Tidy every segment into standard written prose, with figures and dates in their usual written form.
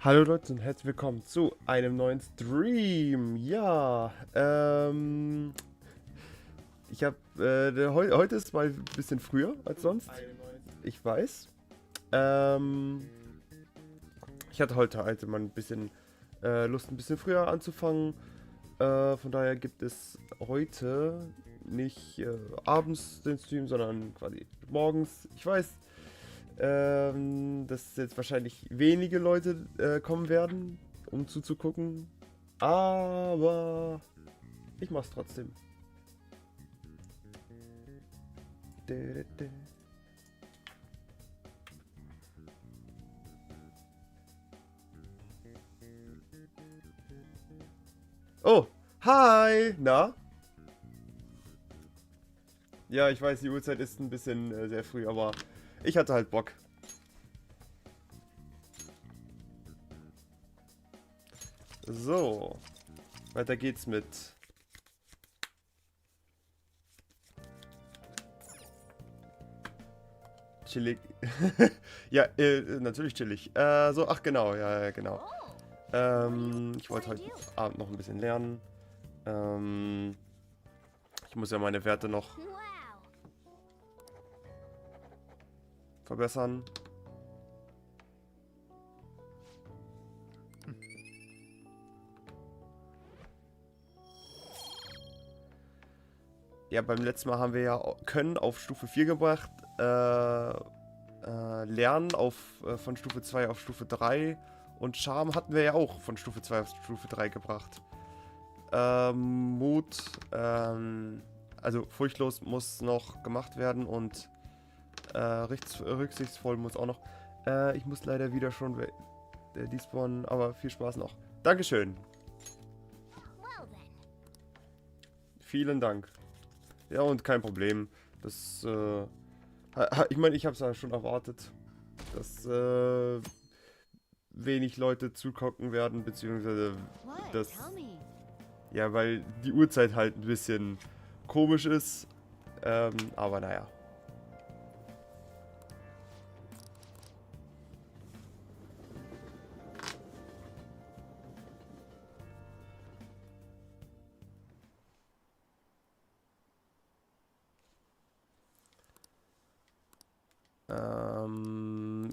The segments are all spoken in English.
Hallo Leute und herzlich willkommen zu einem neuen Stream. Ja, ich habe heute ist mal ein bisschen früher als sonst. Ich weiß. Ähm, Ich hatte heute halt mal ein bisschen Lust, ein bisschen früher anzufangen. Von daher gibt es heute nicht abends den Stream, sondern quasi morgens. Ich weiß, dass jetzt wahrscheinlich wenige Leute kommen werden, um zuzugucken. Aber ich mach's trotzdem. Oh, hi! Na? Ja, ich weiß, die Uhrzeit ist ein bisschen sehr früh, aber ich hatte halt Bock. So, weiter geht's mit chillig. Ja, natürlich chillig. So, ach genau, ja, genau. Ich wollte heute Abend noch ein bisschen lernen. Ich muss ja meine Werte noch verbessern. Ja, beim letzten Mal haben wir ja Können auf Stufe 4 gebracht, Lernen von Stufe 2 auf Stufe 3 und Charme hatten wir ja auch von Stufe 2 auf Stufe 3 gebracht. Mut, also furchtlos muss noch gemacht werden und rücksichtsvoll muss auch noch. Ich muss leider wieder schon despawnen, aber viel Spaß noch. Dankeschön. Vielen Dank. Ja, und kein Problem. Das, ich meine, ich habe es ja schon erwartet, dass wenig Leute zugucken werden, beziehungsweise das, ja, weil die Uhrzeit halt ein bisschen komisch ist, aber naja.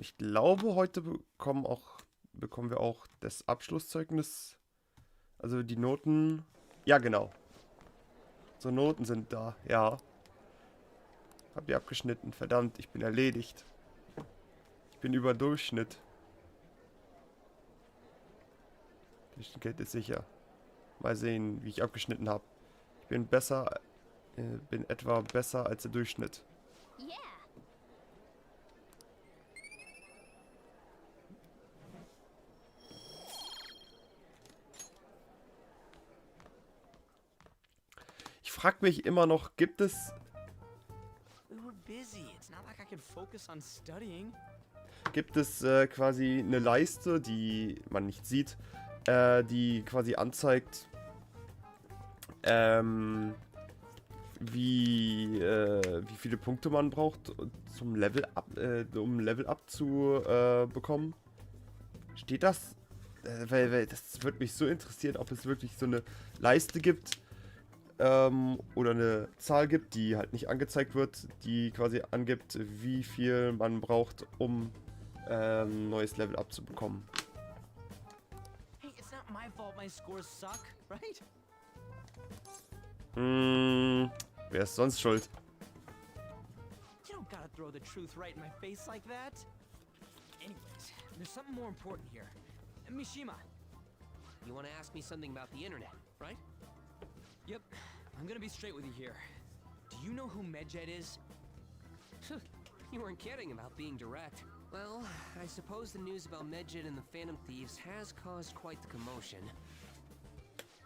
Ich glaube, heute bekommen wir auch das Abschlusszeugnis. Also die Noten. Ja, genau. So Noten sind da, ja. Hab die abgeschnitten. Verdammt, ich bin erledigt. Ich bin über Durchschnitt. Durchschnitt ist sicher. Mal sehen, wie ich abgeschnitten habe. Ich bin bin etwa besser als der Durchschnitt. Ich frage mich immer noch, gibt es quasi eine Leiste, die man nicht sieht, die quasi anzeigt, wie viele Punkte man braucht um Level Up zu bekommen? Steht das? Weil das würde mich so interessieren, ob es wirklich so eine Leiste gibt oder eine Zahl gibt, die halt nicht angezeigt wird, die quasi angibt, wie viel man braucht, um neues Level Up zu bekommen. Hey, it's not my fault my scores suck, right? Wer ist sonst schuld? You don't gotta throw the truth right in my face like that. Anyways, there's something more important here. Mishima, You want to ask me something about the internet, right? yep, I'm gonna be straight with you here. Do you know who Medjed is? You weren't kidding about being direct. Well, I suppose the news about Medjed and the Phantom Thieves has caused quite the commotion.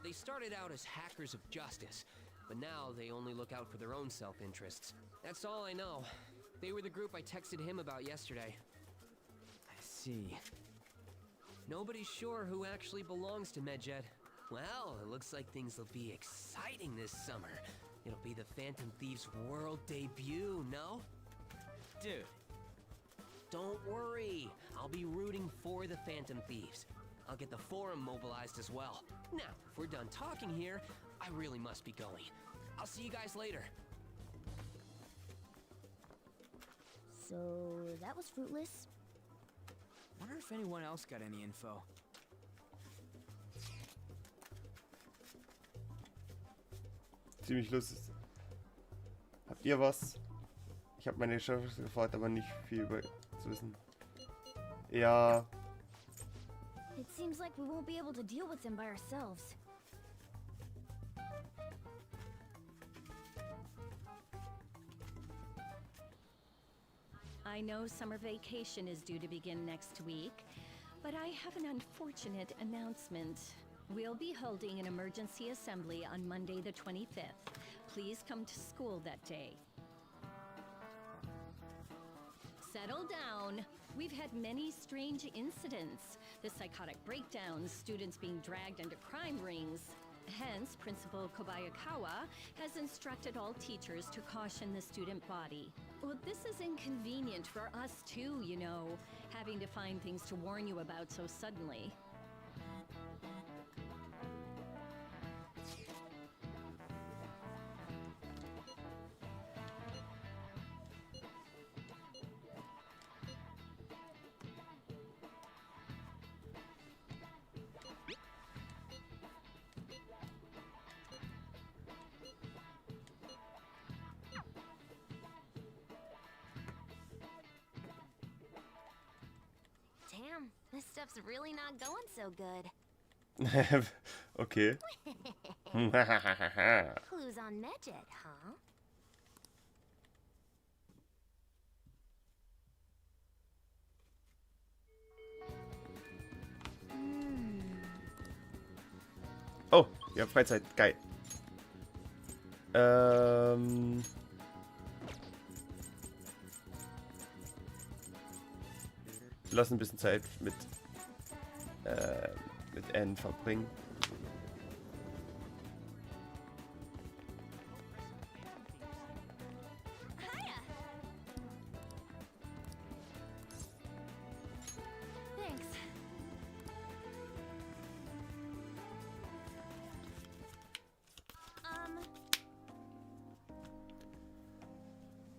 They started out as hackers of justice, but now they only look out for their own self-interests. That's all I know. They were the group I texted him about yesterday. I see. Nobody's sure who actually belongs to Medjed. Well, it looks like things will be exciting this summer. It'll be the Phantom Thieves' world debut, no? Dude, Don't worry. I'll be rooting for the Phantom Thieves. I'll get the forum mobilized as well. Now, if we're done talking here, I really must be going. I'll see you guys later. So, that was fruitless? Wonder if anyone else got any info. Ziemlich lustig. Habt ihr was? Ich habe meine Chefs gefragt, aber nicht viel über zu wissen. Ja. It seems like we won't be able to deal with them by ourselves. I know summer vacation is due to begin next week, but I have an unfortunate announcement. We'll be holding an emergency assembly on Monday the 25th. Please come to school that day. Settle down. We've had many strange incidents. The psychotic breakdowns, students being dragged into crime rings. Hence, Principal Kobayakawa has instructed all teachers to caution the student body. Well, this is inconvenient for us too, you know, having to find things to warn you about so suddenly. Damn, this stuff's really not going so good. Okay. Clues on Medjed, huh? Oh, ja, Freizeit. Geil. Lass ein bisschen Zeit mit Anne verbringen. Thanks.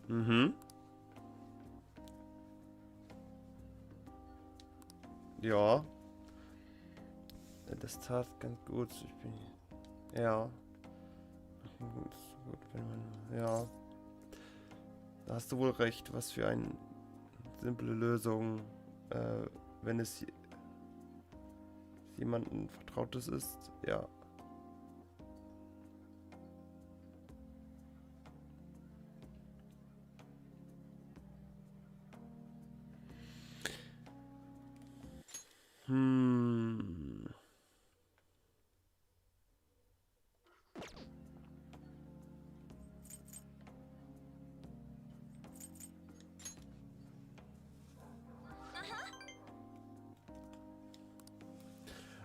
Mhm. Ja. Das tat ganz gut. Ich bin. Ja. Gut, wenn man. Ja. Da hast du wohl recht. Was für eine simple Lösung. Wenn es jemandem Vertrautes ist. Ja.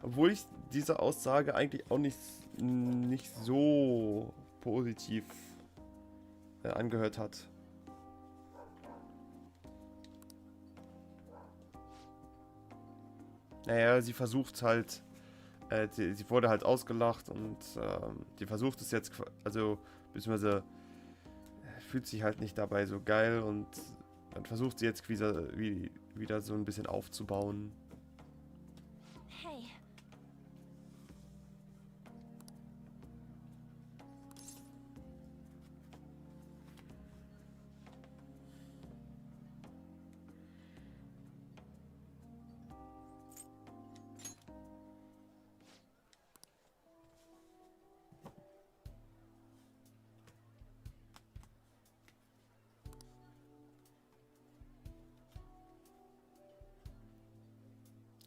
Obwohl ich diese Aussage eigentlich auch nicht so positiv angehört hat. Naja, sie versucht halt, sie wurde halt ausgelacht und die versucht es jetzt, also, beziehungsweise fühlt sich halt nicht dabei so geil und dann versucht sie jetzt wieder so ein bisschen aufzubauen. Hey.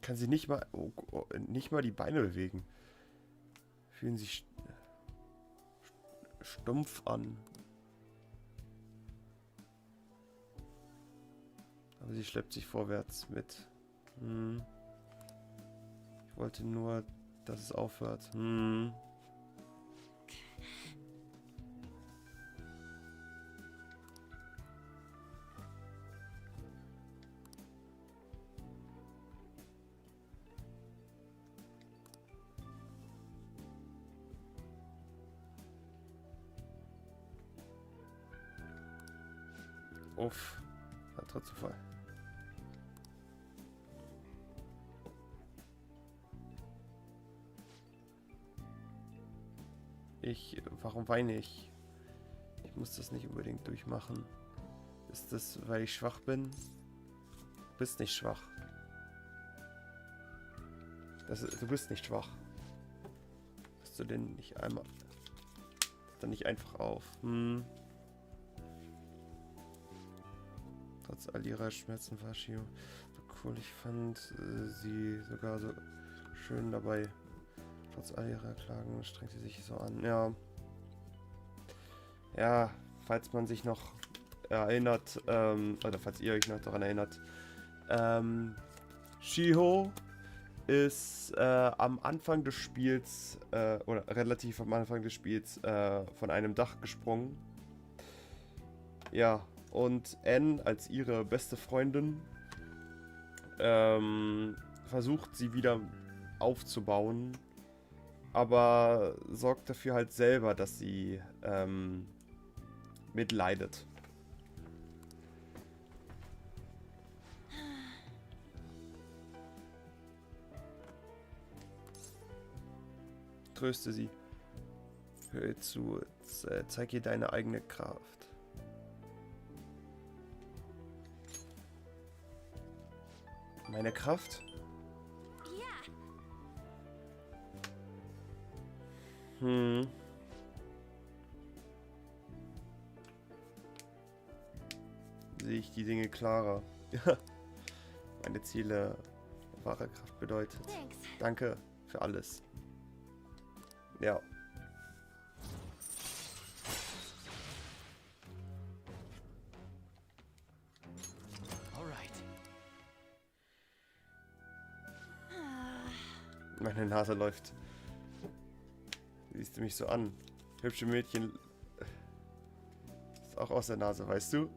Kann sie nicht mal, nicht mal die Beine bewegen. Fühlen sich stumpf an. Aber sie schleppt sich vorwärts mit. Ich wollte nur, dass es aufhört. Uff. Hat trotzdem Fall. Warum weine ich? Ich muss das nicht unbedingt durchmachen. Ist das, weil ich schwach bin? Du bist nicht schwach. Du bist nicht schwach. Hast du denn nicht einmal... Dann nicht einfach auf. Trotz all ihrer Schmerzen war Shio so cool. Ich fand sie sogar so schön dabei. Trotz all ihrer Klagen strengte sie sich so an. Ja. Ja, falls man sich noch erinnert, oder falls ihr euch noch daran erinnert, Shiho ist am Anfang des Spiels, oder relativ am Anfang des Spiels, von einem Dach gesprungen. Ja, und Anne als ihre beste Freundin versucht sie wieder aufzubauen, aber sorgt dafür halt selber, dass sie mitleidet. Tröste sie. Hör zu, zeig ihr deine eigene Kraft. Meine Kraft? Yeah. Sehe ich die Dinge klarer. Ja. Meine Ziele, wahre Kraft bedeutet. Thanks. Danke für alles. Ja. Alright. Meine Nase läuft. Siehst du mich so an? Hübsche Mädchen. Ist auch aus der Nase, weißt du?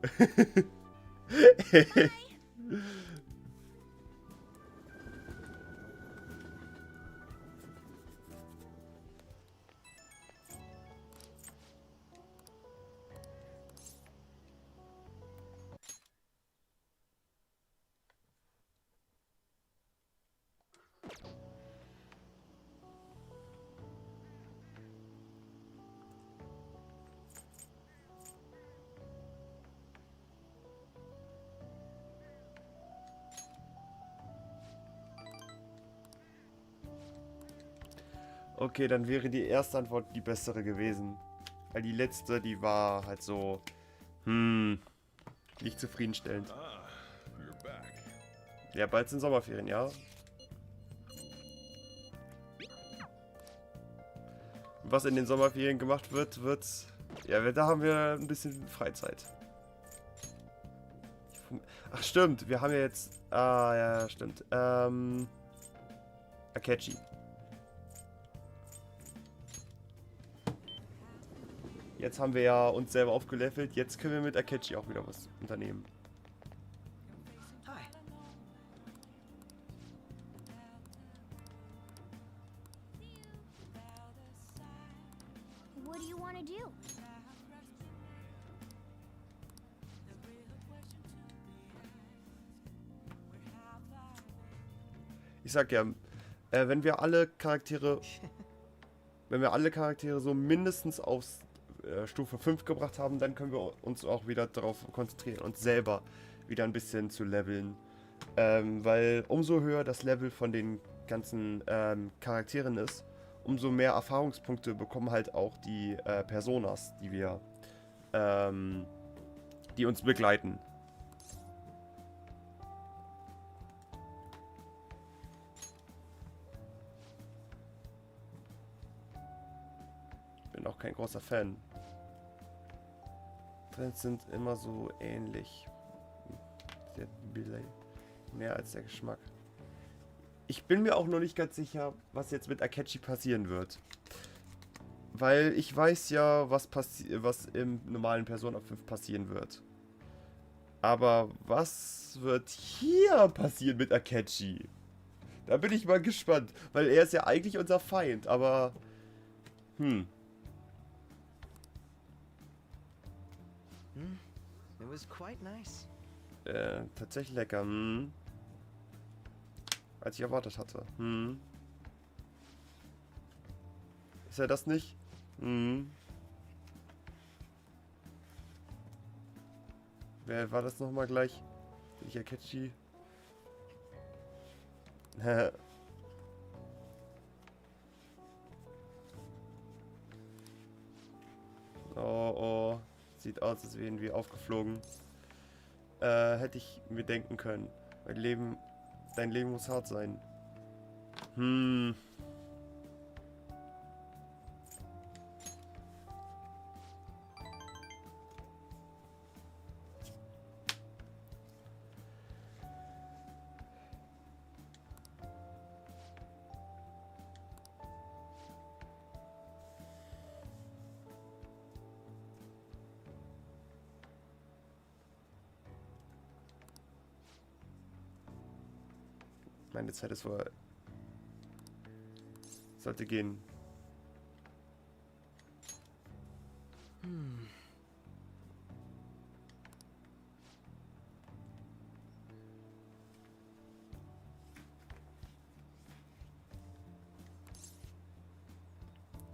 Okay, dann wäre die erste Antwort die bessere gewesen. Weil die letzte, die war halt so, nicht zufriedenstellend. Ja, bald sind Sommerferien, ja. Was in den Sommerferien gemacht wird, ja, da haben wir ein bisschen Freizeit. Ach stimmt, wir haben ja jetzt, ja, stimmt, Akechi. Jetzt haben wir ja uns selber aufgelevelt, jetzt können wir mit Akechi auch wieder was unternehmen. Hi. What do you want to do? Ich sag ja, wenn wir alle Charaktere so mindestens auf Stufe 5 gebracht haben, dann können wir uns auch wieder darauf konzentrieren, uns selber wieder ein bisschen zu leveln. Weil umso höher das Level von den ganzen Charakteren ist, umso mehr Erfahrungspunkte bekommen halt auch die Personas, die uns begleiten. Bin auch kein großer Fan. Trends sind immer so ähnlich. Der Billet. Mehr als der Geschmack. Ich bin mir auch noch nicht ganz sicher, was jetzt mit Akechi passieren wird. Weil ich weiß ja, was im normalen Persona 5 passieren wird. Aber was wird hier passieren mit Akechi? Da bin ich mal gespannt. Weil er ist ja eigentlich unser Feind, aber... Then It was quite nice. Tatsächlich lecker. Hm. Als ich erwartet hatte. Hm. Ist er das nicht? Hm. Wer war das nochmal gleich? Ich Akechi. Oh, oh. Sieht aus, als wären wir aufgeflogen. Hätte ich mir denken können. Dein Leben muss hart sein. Hm. Meine Zeit ist wohl... Sollte gehen.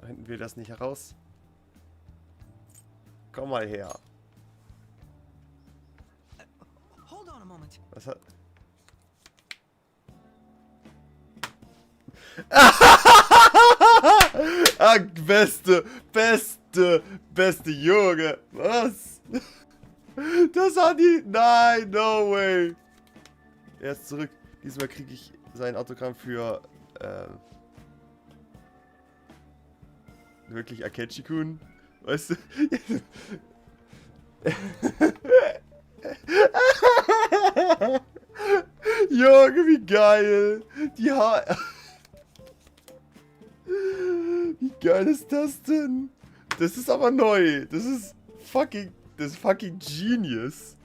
Finden wir das nicht heraus? Komm mal her. Hold on a moment. Was hat... Ah, beste Junge. Was? Das hat die... Nein, no way. Er ist zurück. Diesmal kriege ich sein Autogramm für... wirklich Akechi-kun? Weißt du? Junge, wie geil. Die Haare... Wie geil ist das denn? Das ist aber neu. Das ist fucking genius.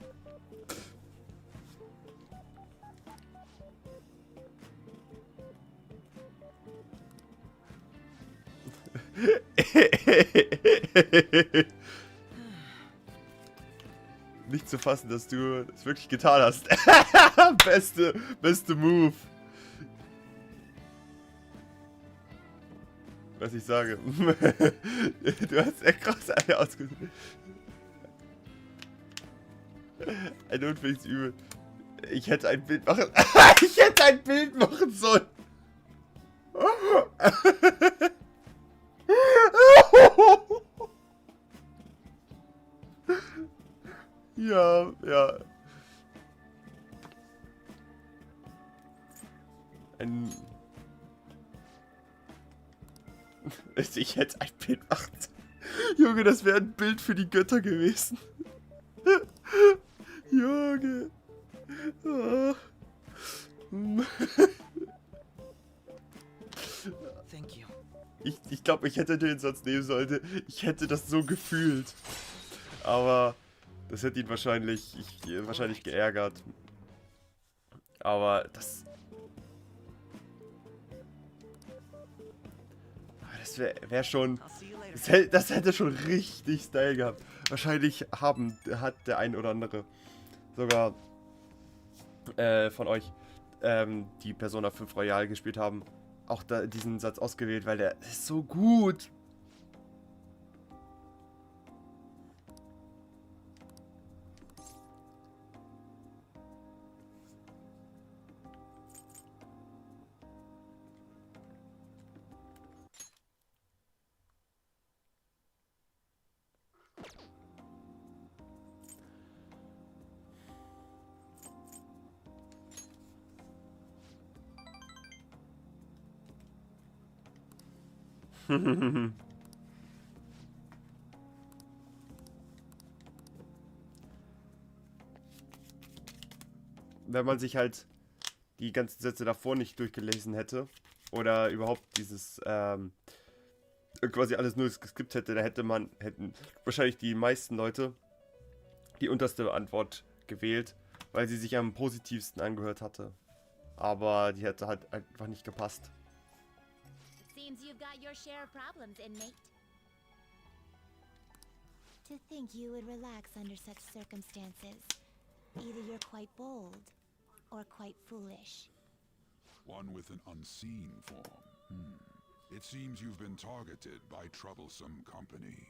Nicht zu fassen, dass du das wirklich getan hast. beste Move. Was ich sage. Du hast echt krass eine ausgesucht. Ein unfähiges Übel. Ich hätte ein Bild machen... Ich hätte ein Bild machen sollen. Ja, ja. Ich hätte ein Bild machen. Junge, das wäre ein Bild für die Götter gewesen. Junge. Oh. Thank you. Ich glaube, ich hätte den Satz nehmen sollen. Ich hätte das so gefühlt. Aber das hätte ihn wahrscheinlich geärgert. Aber das... Das wäre schon... I'll see you later. Das hätte schon richtig Style gehabt. Wahrscheinlich hat der ein oder andere sogar von euch, die Persona 5 Royal gespielt haben, auch diesen Satz ausgewählt, weil der ist so gut. Wenn man sich halt die ganzen Sätze davor nicht durchgelesen hätte oder überhaupt dieses quasi alles nur geskippt hätte, da hätten wahrscheinlich die meisten Leute die unterste Antwort gewählt, weil sie sich am positivsten angehört hatte. Aber die hätte halt einfach nicht gepasst. Seems you've got your share of problems, inmate. To think you would relax under such circumstances. Either you're quite bold, or quite foolish. One with an unseen form. It seems you've been targeted by troublesome company.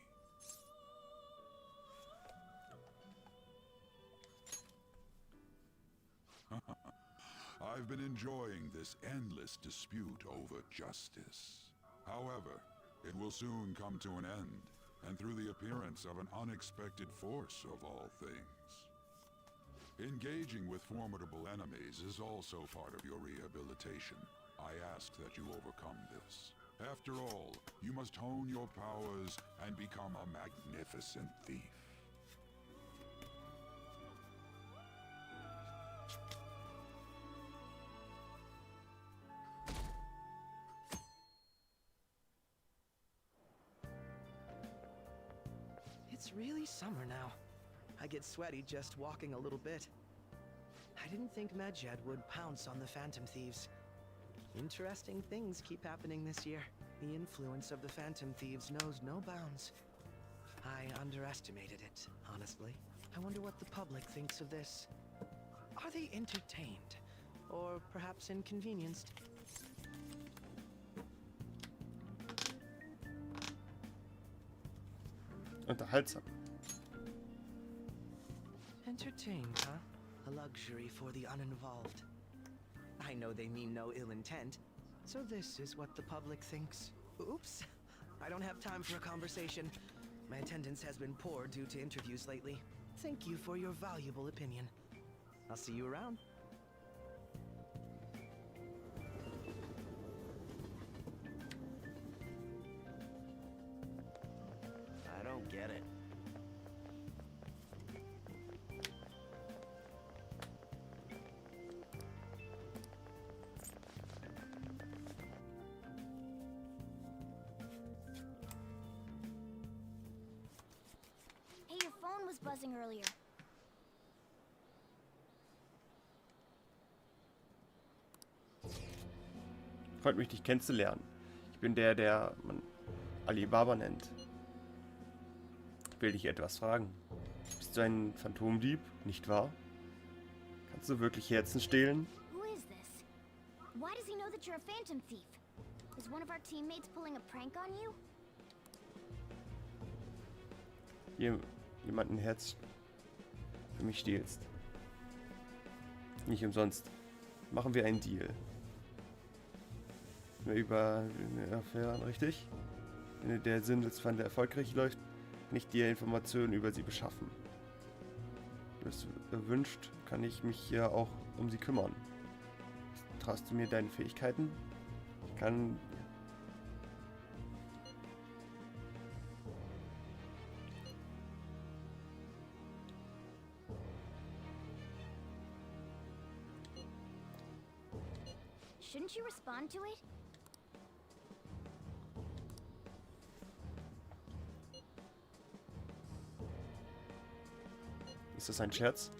I've been enjoying this endless dispute over justice. However, it will soon come to an end, and through the appearance of an unexpected force of all things. Engaging with formidable enemies is also part of your rehabilitation. I ask that you overcome this. After all, you must hone your powers and become a magnificent thief. It's really summer now. I get sweaty just walking a little bit. I didn't think Medjed would pounce on the Phantom Thieves. Interesting things keep happening this year. The influence of the Phantom Thieves knows no bounds. I underestimated it, honestly. I wonder what the public thinks of this. Are they entertained? Or perhaps inconvenienced? Unterhaltsam. Entertained, huh? A luxury for the uninvolved. I know they mean no ill intent, so this is what the public thinks. Oops, I don't have time for a conversation. My attendance has been poor due to interviews lately. Thank you for your valuable opinion. I'll see you around. I don't get it. Hey, your phone was buzzing earlier. Freut mich, dich kennenzulernen. Ich bin der man Alibaba nennt. Ich will dich etwas fragen. Bist du ein Phantomdieb, nicht wahr? Kannst du wirklich Herzen stehlen? Who is this? Why does he know that you're a phantom thief? Is one of our teammates pulling a prank on you? Jemand ein Herz für mich stiehlst. Nicht umsonst. Machen wir einen Deal. Über eine Affäre, richtig? Wenn der Sindelswandel erfolgreich läuft, kann ich dir Informationen über sie beschaffen. Wenn du es wünscht, kann ich mich hier auch um sie kümmern. Traust du mir deine Fähigkeiten? Ich kann... Shouldn't you respond to it? Ist das ein Scherz?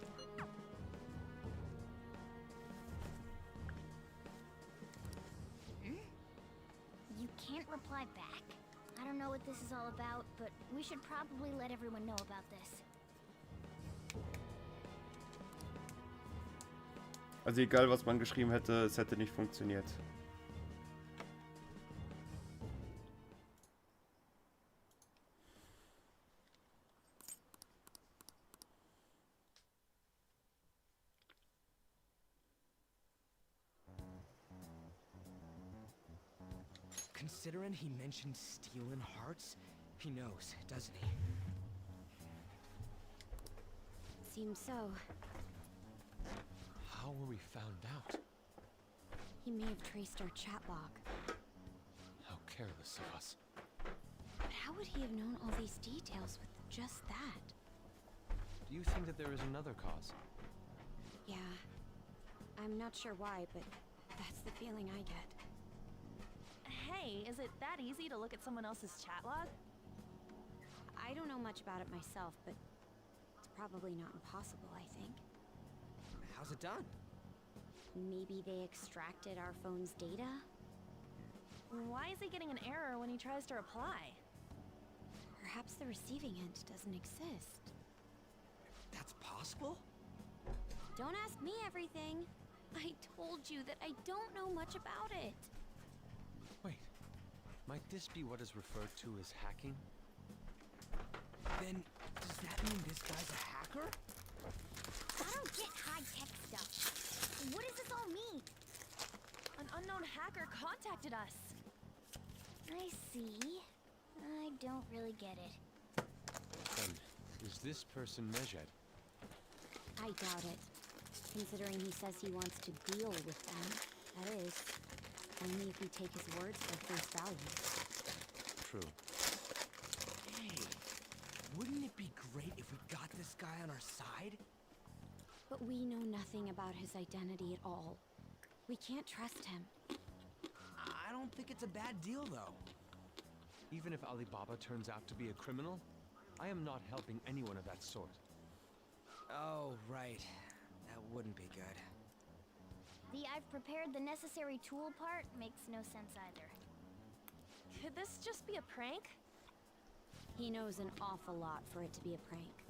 You can't reply back? I don't know what this is all about, but we should probably let everyone know about this. Also egal, was man geschrieben hätte, es hätte nicht funktioniert. Considering he mentioned stealing hearts, he knows, doesn't he? Seems so. How were we found out? He may have traced our chat log. How careless of us. But how would he have known all these details with just that? Do you think that there is another cause? Yeah. I'm not sure why, but that's the feeling I get. Hey, is it that easy to look at someone else's chat log? I don't know much about it myself, but it's probably not impossible, I think. How's it done? Maybe they extracted our phone's data? Why is he getting an error when he tries to reply? Perhaps the receiving end doesn't exist. That's possible? Don't ask me everything. I told you that I don't know much about it. Wait, might this be what is referred to as hacking? Then, does that mean this guy's a hacker? I don't get high-tech stuff. What does this all mean? An unknown hacker contacted us. I see. I don't really get it. Then, is this person Medjed? I doubt it. Considering he says he wants to deal with them. That is, only if we take his words for face value. True. Hey, wouldn't it be great if we got this guy on our side? But we know nothing about his identity at all. We can't trust him. I don't think it's a bad deal, though. Even if Alibaba turns out to be a criminal, I am not helping anyone of that sort. Oh, right. That wouldn't be good. The I've prepared the necessary tool part makes no sense either. Could this just be a prank? He knows an awful lot for it to be a prank.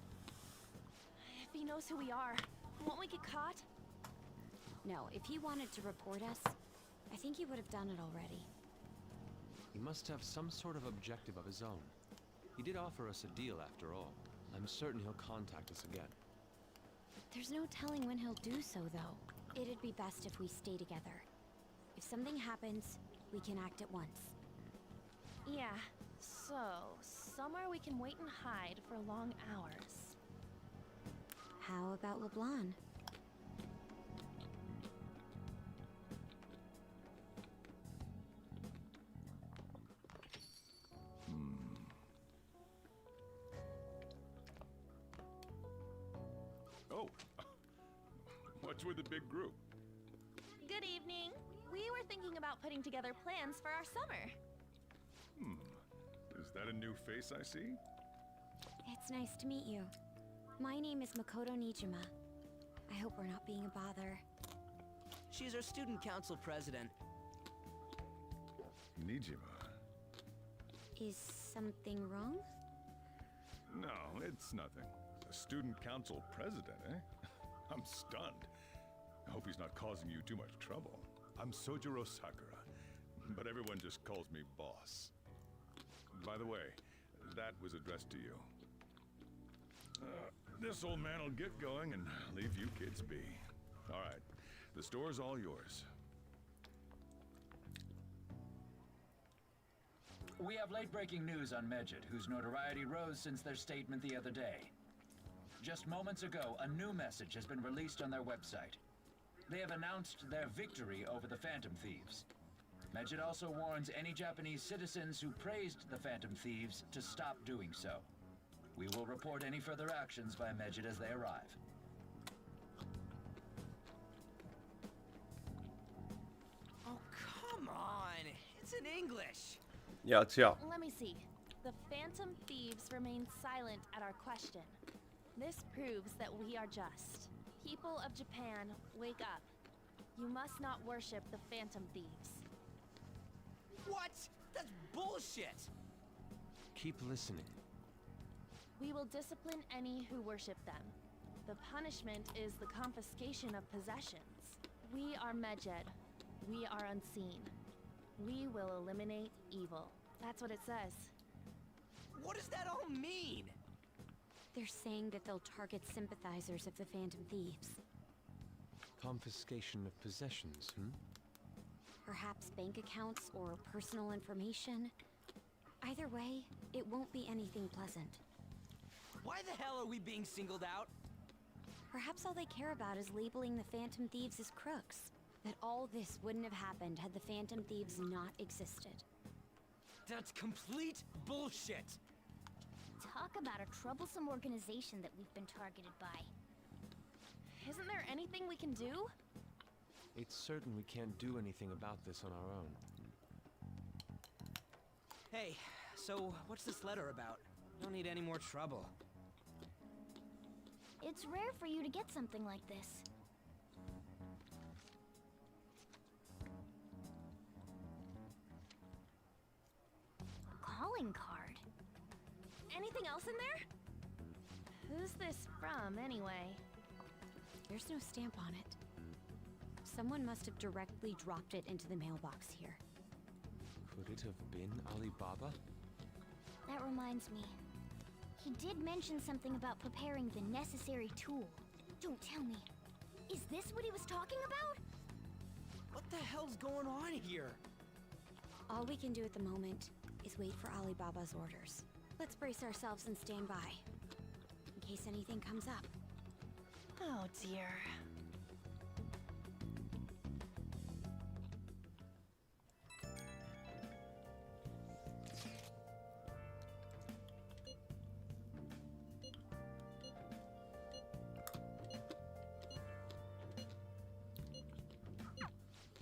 If he knows who we are, won't we get caught? No, if he wanted to report us, I think he would have done it already. He must have some sort of objective of his own. He did offer us a deal after all. I'm certain he'll contact us again. There's no telling when he'll do so, though. It'd be best if we stay together. If something happens, we can act at once. Yeah, so somewhere we can wait and hide for long hours. How about LeBlanc? Oh, what's with the big group? Good evening. We were thinking about putting together plans for our summer. Is that a new face I see? It's nice to meet you. My name is Makoto Nijima. I hope we're not being a bother. She's our student council president. Nijima. Is something wrong? No, it's nothing. A student council president, eh? I'm stunned. I hope he's not causing you too much trouble. I'm Sojiro Sakura, but everyone just calls me boss. By the way, that was addressed to you. This old man will get going and leave you kids be. All right, the store's all yours. We have late-breaking news on Medjed, whose notoriety rose since their statement the other day. Just moments ago, a new message has been released on their website. They have announced their victory over the Phantom Thieves. Medjed also warns any Japanese citizens who praised the Phantom Thieves to stop doing so. We will report any further actions by Medjed as they arrive. Oh, come on. It's in English. Ja, tja. Let me see. The Phantom Thieves remain silent at our question. This proves that we are just. People of Japan, wake up. You must not worship the Phantom Thieves. What? That's bullshit. Keep listening. We will discipline any who worship them. The punishment is the confiscation of possessions. We are Medjed. We are unseen. We will eliminate evil. That's what it says. What does that all mean? They're saying that they'll target sympathizers of the Phantom Thieves. Confiscation of possessions, Perhaps bank accounts or personal information. Either way, it won't be anything pleasant. Why the hell are we being singled out? Perhaps all they care about is labeling the Phantom Thieves as crooks. That all this wouldn't have happened had the Phantom Thieves not existed. That's complete bullshit. Talk about a troublesome organization that we've been targeted by. Isn't there anything we can do? It's certain we can't do anything about this on our own. Hey, so what's this letter about? Don't need any more trouble. It's rare for you to get something like this. A calling card. anything else in there? Who's this from, anyway? There's no stamp on it. Someone must have directly dropped it into the mailbox here. Could it have been Alibaba? That reminds me. He did mention something about preparing the necessary tool. Don't tell me. Is this what he was talking about? What the hell's going on here? All we can do at the moment is wait for Alibaba's orders. Let's brace ourselves and stand by, in case anything comes up. Oh dear.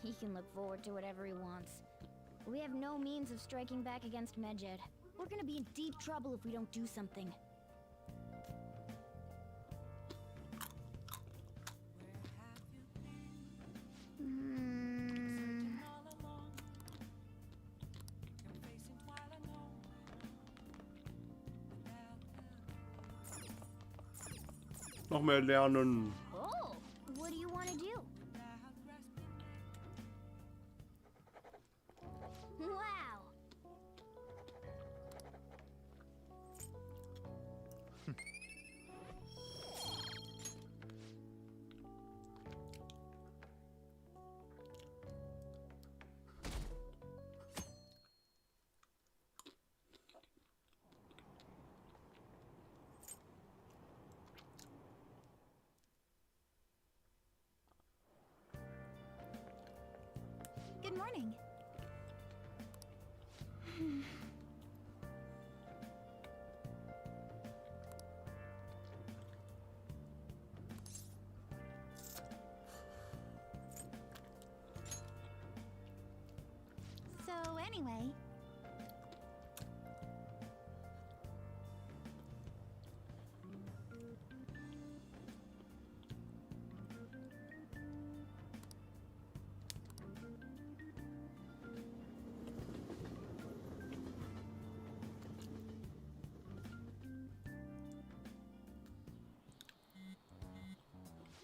He can look forward to whatever he wants. We have no means of striking back against Medjed. We're gonna be in deep trouble if we don't do something. Noch mehr lernen. Oh, what do you want to do? Wow. Good morning. So anyway,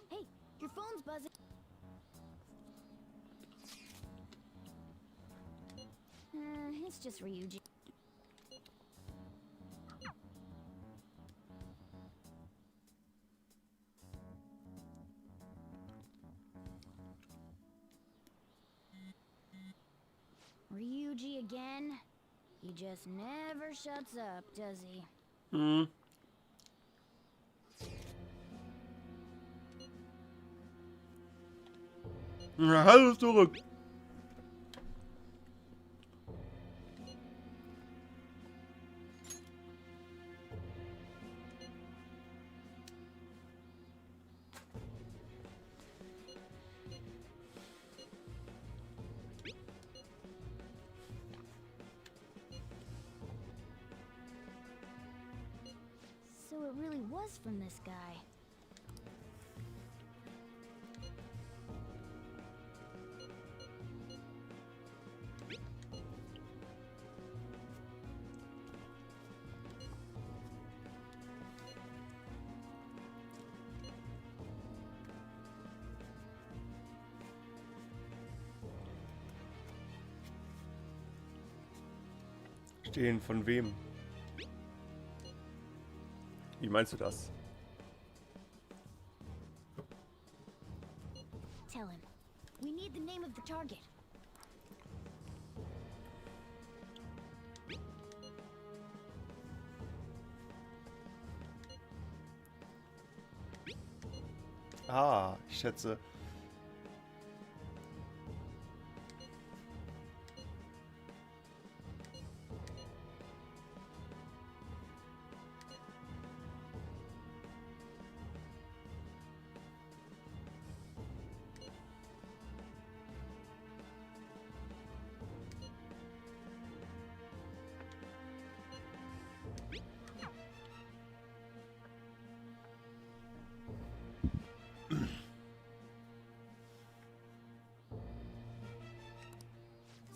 hey, your phone's buzzing. It's just Ryuji. Ryuji again? He just never shuts up, does he? Hallo zurück. So it really was from this guy. Stehen von wem? Wie meinst du das? Tell him. We need the name of the target. Ah, ich schätze.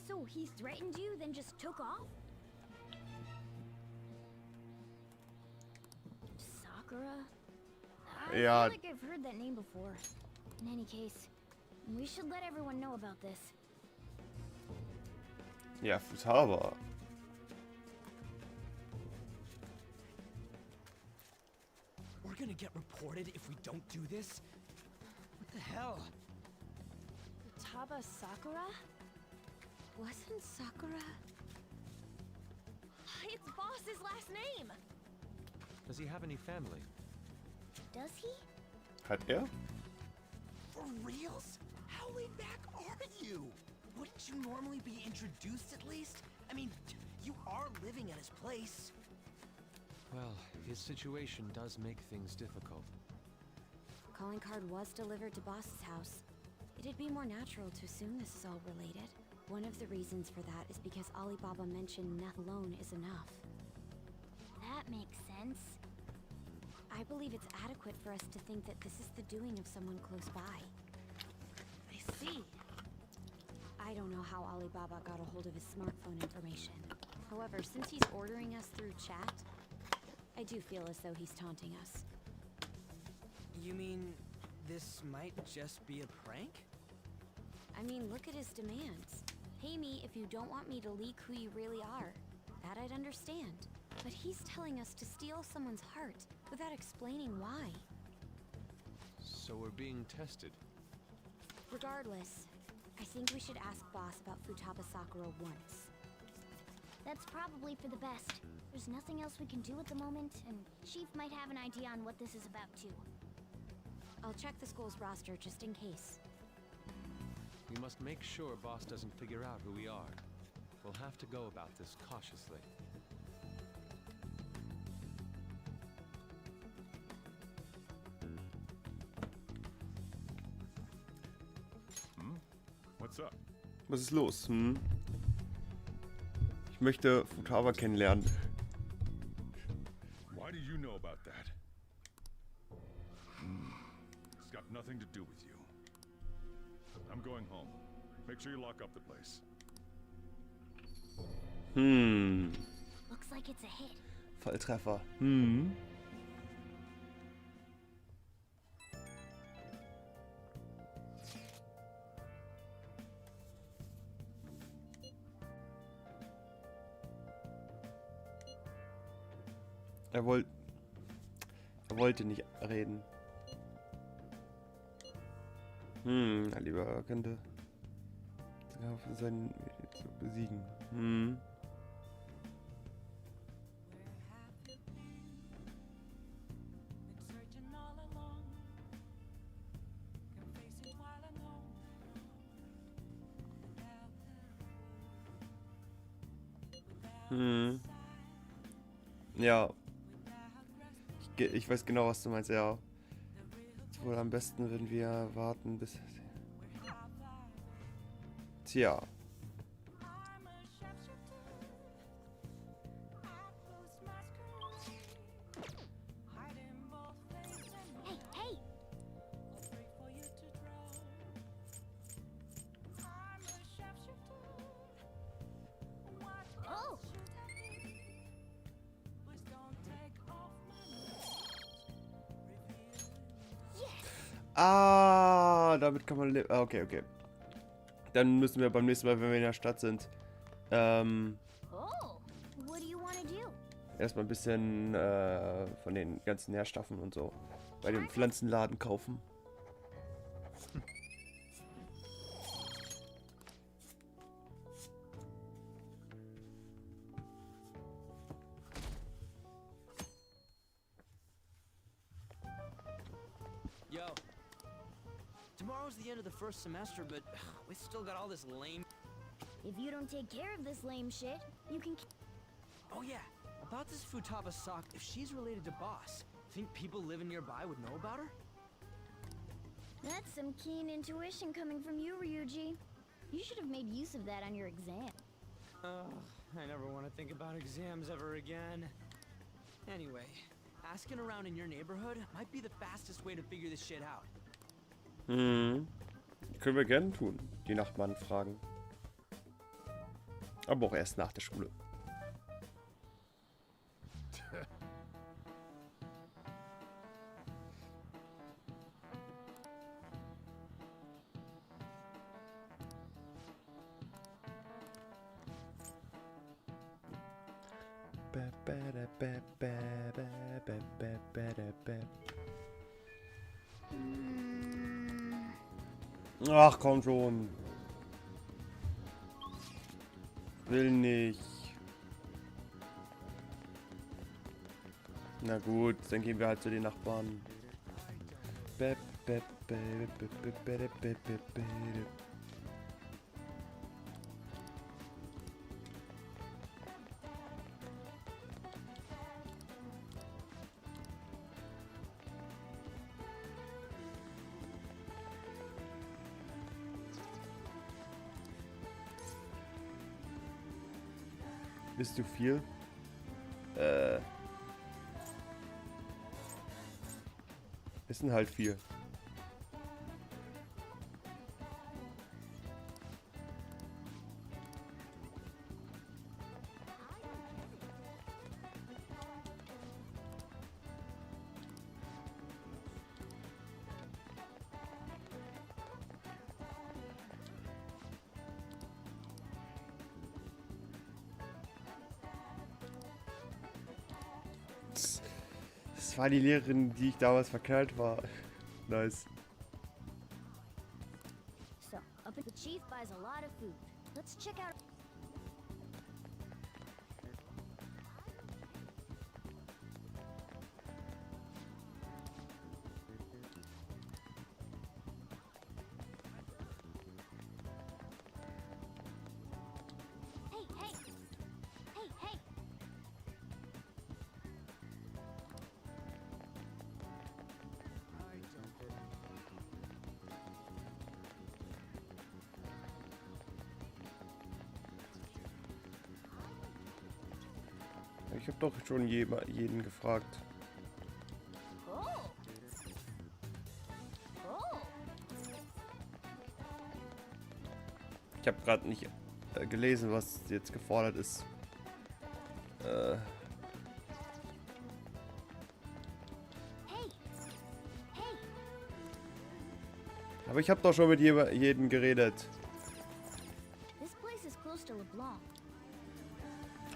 So he threatened you, then just took off? Sakura? I Ja. feel like I've heard that name before. In any case, we should let everyone know about this. Ja, Futaba. We're gonna get reported if we don't do this? What the hell? Futaba Sakura? Wasn't Sakura? It's Boss's last name! Does he have any family? Does he? Hat er? For reals? How laid back are you? Wouldn't you normally be introduced at least? I mean, you are living at his place. Well, his situation does make things difficult. Calling card was delivered to Boss's house. It'd be more natural to assume this is all related. One of the reasons for that is because Alibaba mentioned nothing alone is enough. That makes sense. I believe it's adequate for us to think that this is the doing of someone close by. I see. I don't know how Alibaba got a hold of his smartphone information. However, since he's ordering us through chat, I do feel as though he's taunting us. You mean this might just be a prank? I mean, look at his demands. Pay me if you don't want me to leak who you really are. That I'd understand. But he's telling us to steal someone's heart without explaining why. So we're being tested. Regardless, I think we should ask Boss about Futaba Sakura once. That's probably for the best. There's nothing else we can do at the moment, and Chief might have an idea on what this is about too. I'll check the school's roster just in case. We must make sure Boss doesn't figure out who we are. We'll have to go about this cautiously. What's up? Was ist los? Ich möchte Futaba kennenlernen. Why do you know about that? It's got nothing to do with you. I'm going home. Make sure you lock up the place. Looks like it's a hit. Volltreffer. Er wollte nicht reden. Lieber könnte seinen zu besiegen. Ja. Ich weiß genau, was du meinst, ja. Ist wohl am besten, wenn wir warten bis... Tja. Hey, hey! Oh! Ah, damit kann man... Okay, okay. Dann müssen wir beim nächsten Mal, wenn wir in der Stadt sind, Oh! What do you want to do? erstmal ein bisschen von den ganzen Nährstoffen und so bei dem Pflanzenladen kaufen. Yo. Tomorrow's the end of the first semester, but we still got all this lame... If you don't take care of this lame shit, you can... Oh yeah, about this Futaba Sakura, if she's related to Boss, think people living nearby would know about her? That's some keen intuition coming from you, Ryuji. You should have made use of that on your exam. Ugh, I never want to think about exams ever again. Anyway, asking around in your neighborhood might be the fastest way to figure this shit out. Können wir gerne tun. Die Nachbarn fragen. Aber auch erst nach der Schule. Ach, komm schon. Will nicht. Na gut, dann gehen wir halt zu den Nachbarn. Bist du viel? Ist denn halt viel. Das war die Lehrerin, die ich damals verknallt war. Nice. So, up at the chief buys a lot of food. Let's check out. Hey, hey! Hey, hey! Ich habe doch schon jeden gefragt. Oh! Oh! Ich habe gerade nicht gelesen, was jetzt gefordert ist. Hey! Hey! Aber ich habe doch schon mit jedem geredet. This place is close to LeBlanc.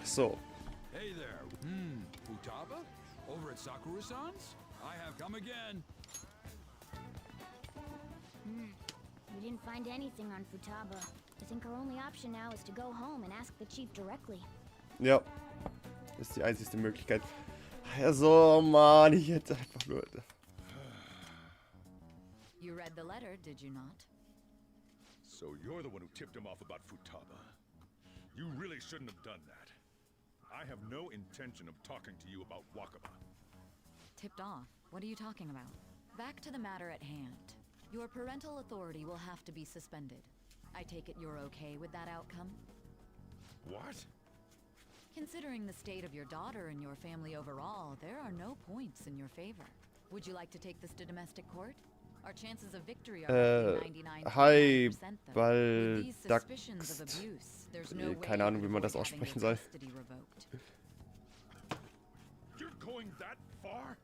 So. Hey there. Futaba? Over at Sakura-san's? I have come again. We didn't find anything on Futaba. I think our only option now is to go home and ask the chief directly. Ja. Das ist die einzige Möglichkeit. Also, Mann, ich hätte einfach nur... You read the letter, did you not? So you're the one who tipped him off about Futaba. You really shouldn't have done that. I have no intention of talking to you about Wakaba. Tipped off? What are you talking about? Back to the matter at hand. Your parental authority will have to be suspended. I take it you're okay with that outcome? What? Considering the state of your daughter and your family overall, there are no points in your favor. Would you like to take this to domestic court? Our chances of victory are 99.9%, though. With these suspicions of abuse, there's no way keine Ahnung, wie man das aussprechen soll. You're going that far?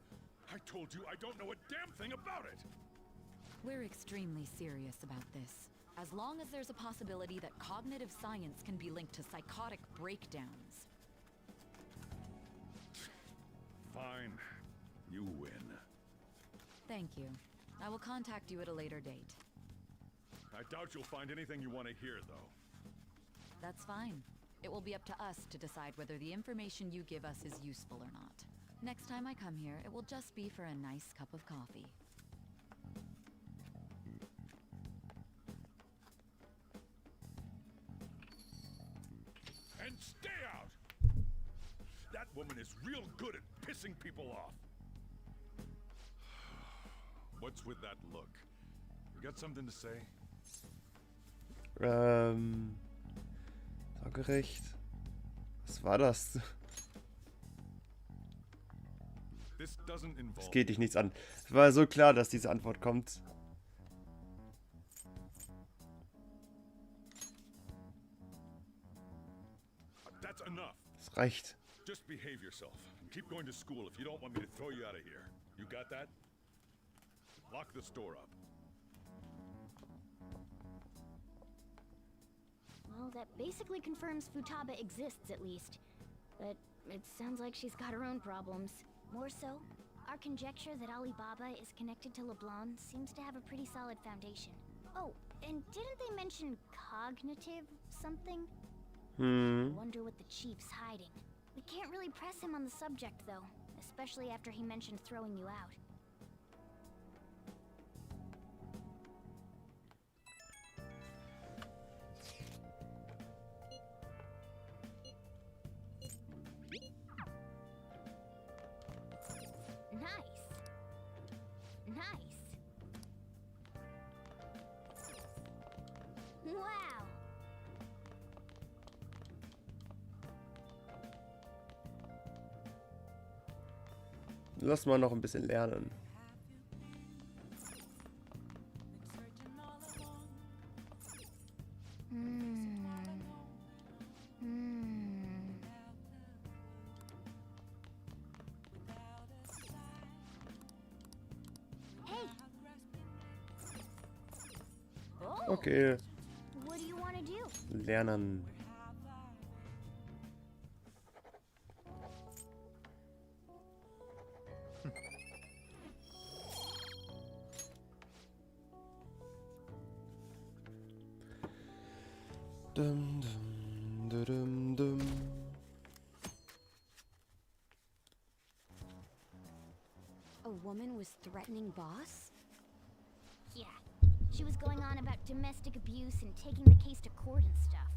I told you I don't know a damn thing about it. We're extremely serious about this. As long as there's a possibility that cognitive science can be linked to psychotic breakdowns. Fine. You win. Thank you. I will contact you at a later date. I doubt you'll find anything you want to hear, though. That's fine. It will be up to us to decide whether the information you give us is useful or not. Next time I come here, it will just be for a nice cup of coffee. And stay out! That woman is real good at pissing people off. What's with that look? You got something to say? Sorgerecht. Was war das? Es geht dich nichts an. Es war so klar, dass diese Antwort kommt. That's enough. Es reicht. Just behave yourself and keep going to school if you don't want me to throw you out of here. You got that? Lock the store up. Well, that basically confirms Futaba exists, at least. But It sounds like she's got her own problems. More so, our conjecture that Alibaba is connected to LeBlanc seems to have a pretty solid foundation. Oh, and didn't they mention cognitive something? I wonder what the chief's hiding. We can't really press him on the subject, though, especially after he mentioned throwing you out. Nice. Wow. Lass mal noch ein bisschen lernen. Okay. What do you want to do? Lernen. Dum, dum, dum, dum. A woman was threatening boss? Yeah. She was going on about domestic abuse and taking the case to court and stuff.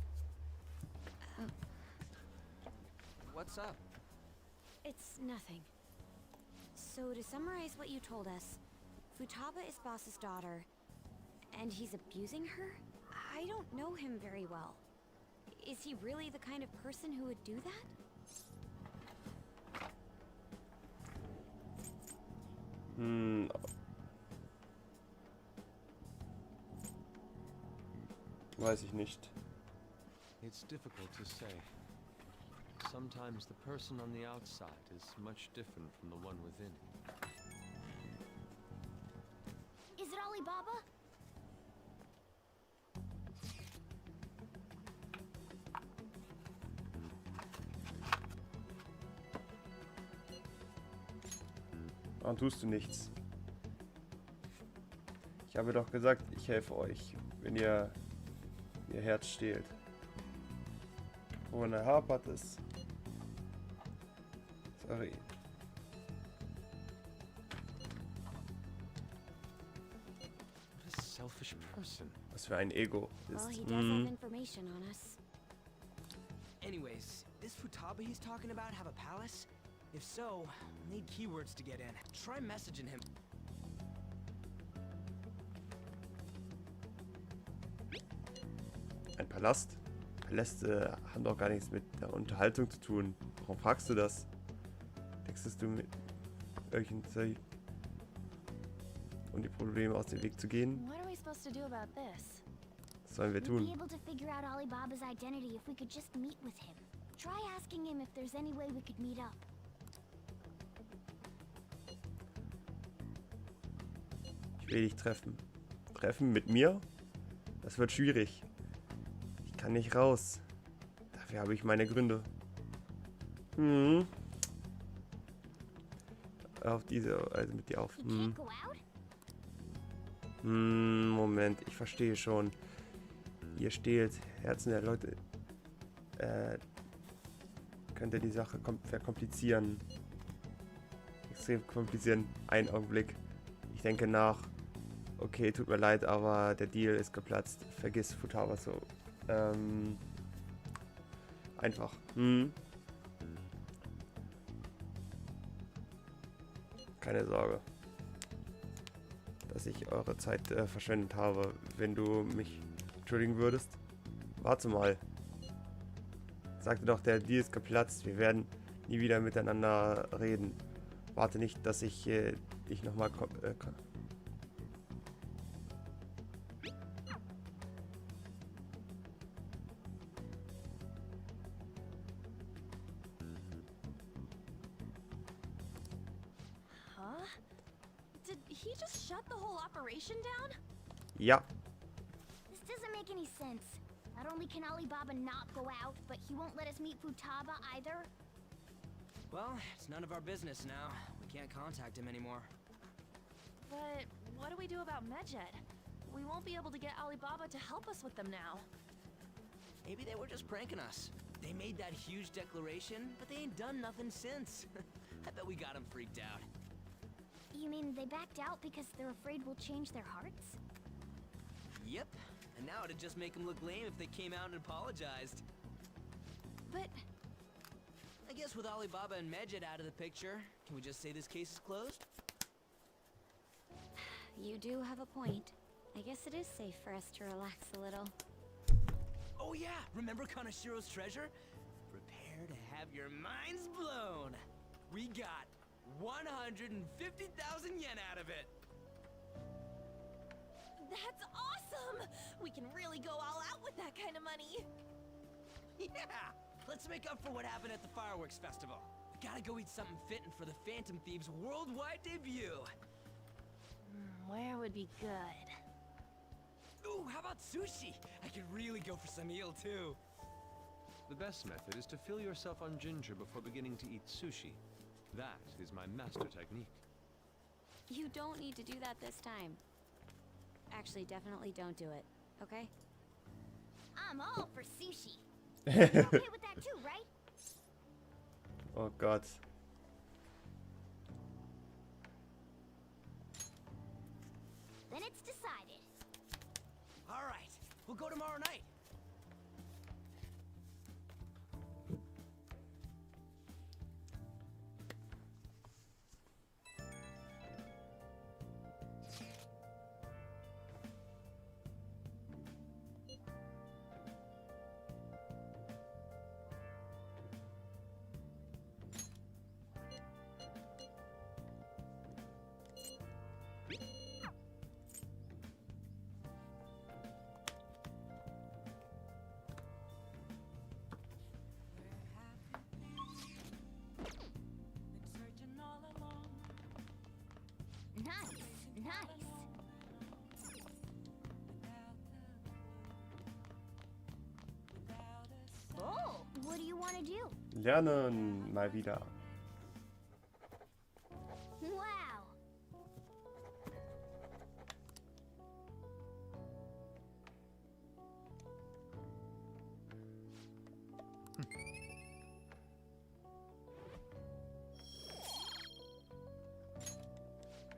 What's up? It's nothing. So to summarize what you told us, Futaba is boss's daughter, and he's abusing her? I don't know him very well. Is he really the kind of person who would do that? Weiß ich nicht. It's difficult to say. Sometimes the person on the outside is much different from the one within. Is it Alibaba? Warum tust du nichts? Ich habe doch gesagt, ich helfe euch, wenn ihr ihr Herz stehlt. Woran hapert es? Sorry. What a selfish person. Was für ein Ego Well, he ist. does have information on us. Anyways, this Futaba he's talking about have a palace? If so, we'll need keywords to get in. Try messaging him. Ein Palast? Paläste haben doch gar nichts mit der Unterhaltung zu tun. Warum fragst du das? Wechselst du mit welchen Zeit, um die Probleme aus dem Weg zu gehen? What are we supposed to do about this? Was sollen wir We'd be tun? able to figure out Alibaba's identity if we could just meet with him. Try asking him if there's any way we could meet up. Ich will dich treffen. Treffen mit mir? Das wird schwierig. Ich kann nicht raus. Dafür habe ich meine Gründe. Auf diese, also mit dir auf. He can't go out? Moment, ich verstehe schon. Ihr stehlt Herzen der Leute. Könnte die Sache verkomplizieren. Extrem komplizieren. Einen Augenblick. Ich denke nach. Okay, tut mir leid, aber der Deal ist geplatzt. Vergiss Futaba so. Einfach. Keine Sorge, dass ich eure Zeit verschwendet habe, wenn du mich entschuldigen würdest. Warte mal. Sagte doch, der Deal ist geplatzt. Wir werden nie wieder miteinander reden. Warte nicht, dass ich dich nochmal... Huh? Did he just shut the whole operation down? Ja. This doesn't make any sense. Not only can Alibaba not go out, but he won't let us meet Futaba either. Well, it's none of our business now. We can't contact him anymore. But what do we do about Medjed? We won't be able to get Alibaba to help us with them now. Maybe they were just pranking us. They made that huge declaration, but they ain't done nothing since. I bet we got them freaked out. You mean they backed out because they're afraid we'll change their hearts? Yep. And now it'd just make them look lame if they came out and apologized. But I guess with Alibaba and Medjed out of the picture, can we just say this case is closed? You do have a point. I guess it is safe for us to relax a little. Oh yeah, remember Kanashiro's treasure? Prepare to have your minds blown. We got 150,000 yen out of it. that's awesome! We can really go all out with that kind of money. Yeah! Let's make up for what happened at the fireworks festival. We gotta go eat something fitting for the Phantom Thieves' worldwide debut. Where would be good? Ooh, how about sushi? I could really go for some eel too. The best method is to fill yourself on ginger before beginning to eat sushi. That is my master technique. You don't need to do that this time. Actually, definitely don't do it, okay? I'm all for sushi. You're okay with that too, right? Oh Gott. Then it's decided. All right, we'll go tomorrow night. Nice, nice. Oh, what do you want to do? Lernen mal wieder. Wow.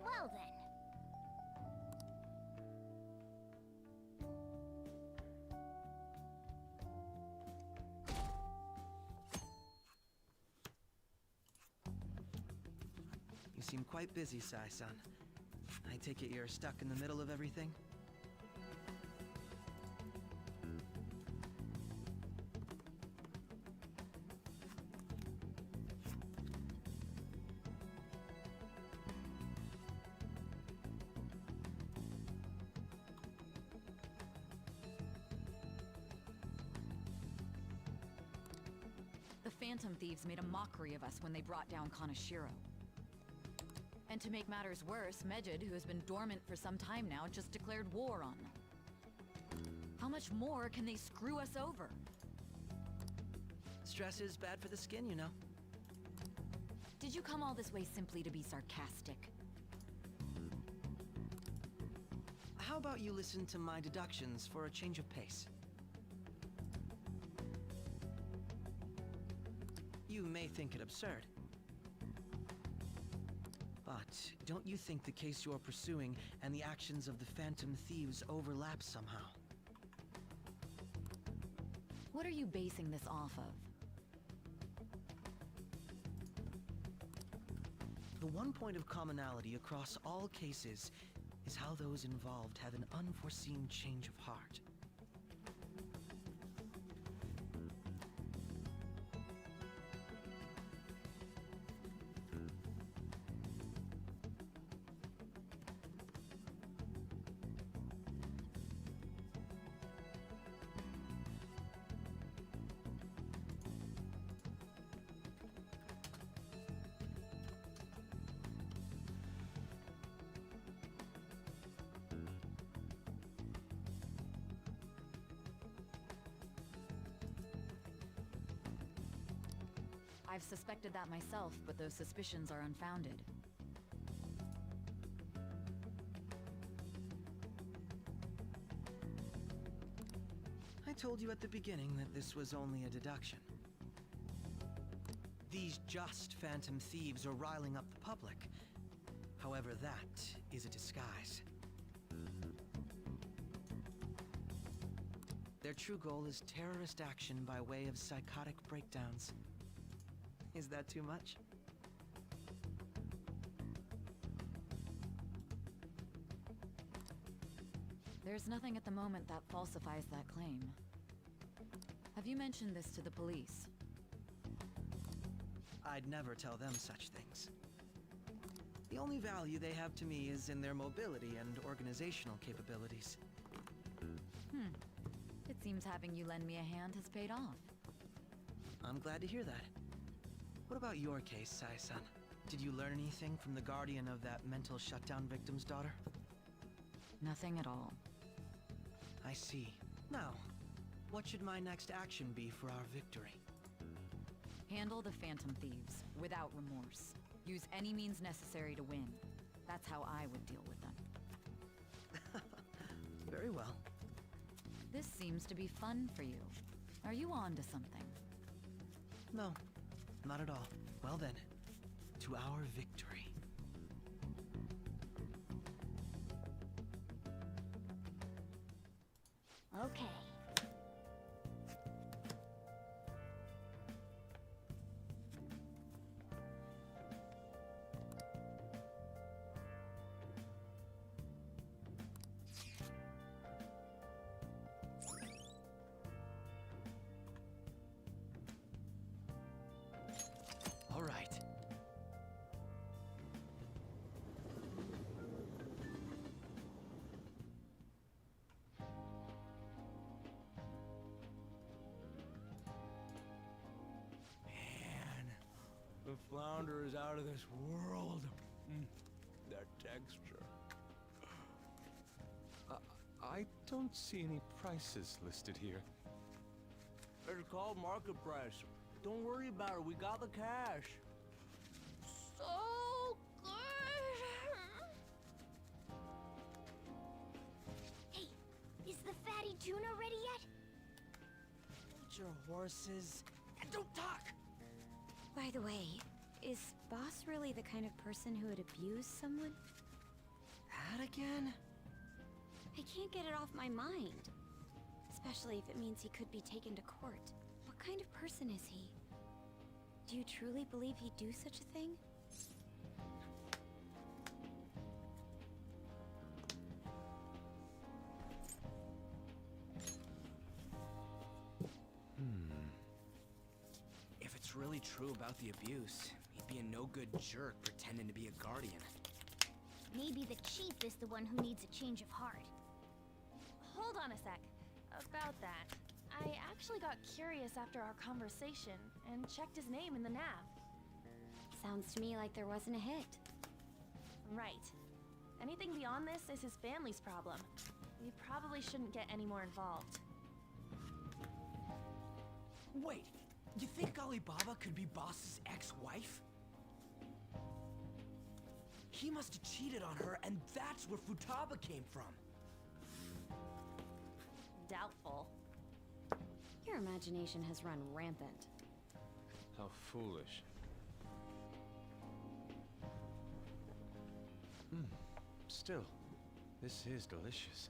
Well then. You seem quite busy, Sai-san. I take it you're stuck in the middle of everything? The Phantom Thieves made a mockery of us when they brought down Kanashiro. And to make matters worse, Medjed, who has been dormant for some time now, just declared war on them. How much more can they screw us over? Stress is bad for the skin, you know. Did you come all this way simply to be sarcastic? How about you listen to my deductions for a change of pace? You may think it absurd, but don't you think the case you're pursuing and the actions of the Phantom Thieves overlap somehow? What are you basing this off of? The one point of commonality across all cases is how those involved have an unforeseen change of heart. I've suspected that myself, but those suspicions are unfounded. I told you at the beginning that this was only a deduction. These just phantom thieves are riling up the public. However, that is a disguise. Their true goal is terrorist action by way of psychotic breakdowns. Is that too much? There's nothing at the moment that falsifies that claim. Have you mentioned this to the police? I'd never tell them such things. The only value they have to me is in their mobility and organizational capabilities. It seems having you lend me a hand has paid off. I'm glad to hear that. What about your case, Sai-san? Did you learn anything from the guardian of that mental shutdown victim's daughter? Nothing at all. I see. Now, what should my next action be for our victory? Handle the Phantom Thieves, without remorse. Use any means necessary to win. That's how I would deal with them. Very well. This seems to be fun for you. Are you on to something? No, not at all. Well then, to our victory. Okay. All right. Man, the flounder is out of this world. That texture. I don't see any prices listed here. It's called market price. Don't worry about it, we got the cash. So good! Hey, is the fatty tuna ready yet? Hold your horses and don't talk! By the way, is Boss really the kind of person who would abuse someone? That again? I can't get it off my mind. Especially if it means he could be taken to court. What kind of person is he? Do you truly believe he'd do such a thing? If it's really true about the abuse, he'd be a no-good jerk pretending to be a guardian. Maybe the chief is the one who needs a change of heart. Hold on a sec. About that, I actually got curious after our conversation and checked his name in the nav. Sounds to me like there wasn't a hit. Right. Anything beyond this is his family's problem. We probably shouldn't get any more involved. Wait, you think Alibaba could be Boss's ex-wife? He must have cheated on her, and that's where Futaba came from. Doubtful. Your imagination has run rampant. How foolish. Still, this is delicious.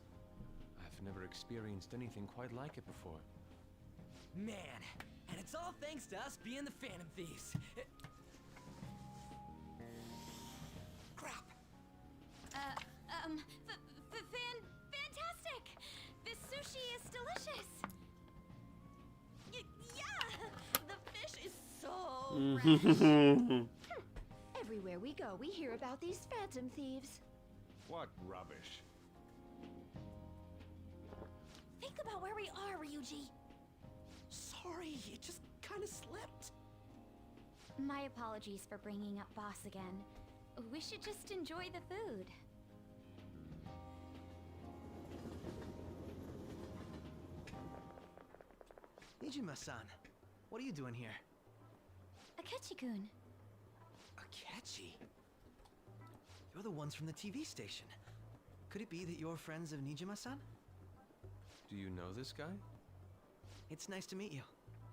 I've never experienced anything quite like it before. Man, and it's all thanks to us being the Phantom Thieves. Crap. Fantastic! This sushi is delicious! Yeah! The fish is so fresh. Everywhere we go, we hear about these phantom thieves. What rubbish. Think about where we are, Ryuji. Sorry, it just kind of slipped. My apologies for bringing up Boss again. We should just enjoy the food. Nijima-san, what are you doing here? A Akechi-kun. Akechi? You're the ones from the TV station. Could it be that you're friends of Nijima-san? Do you know this guy? It's nice to meet you.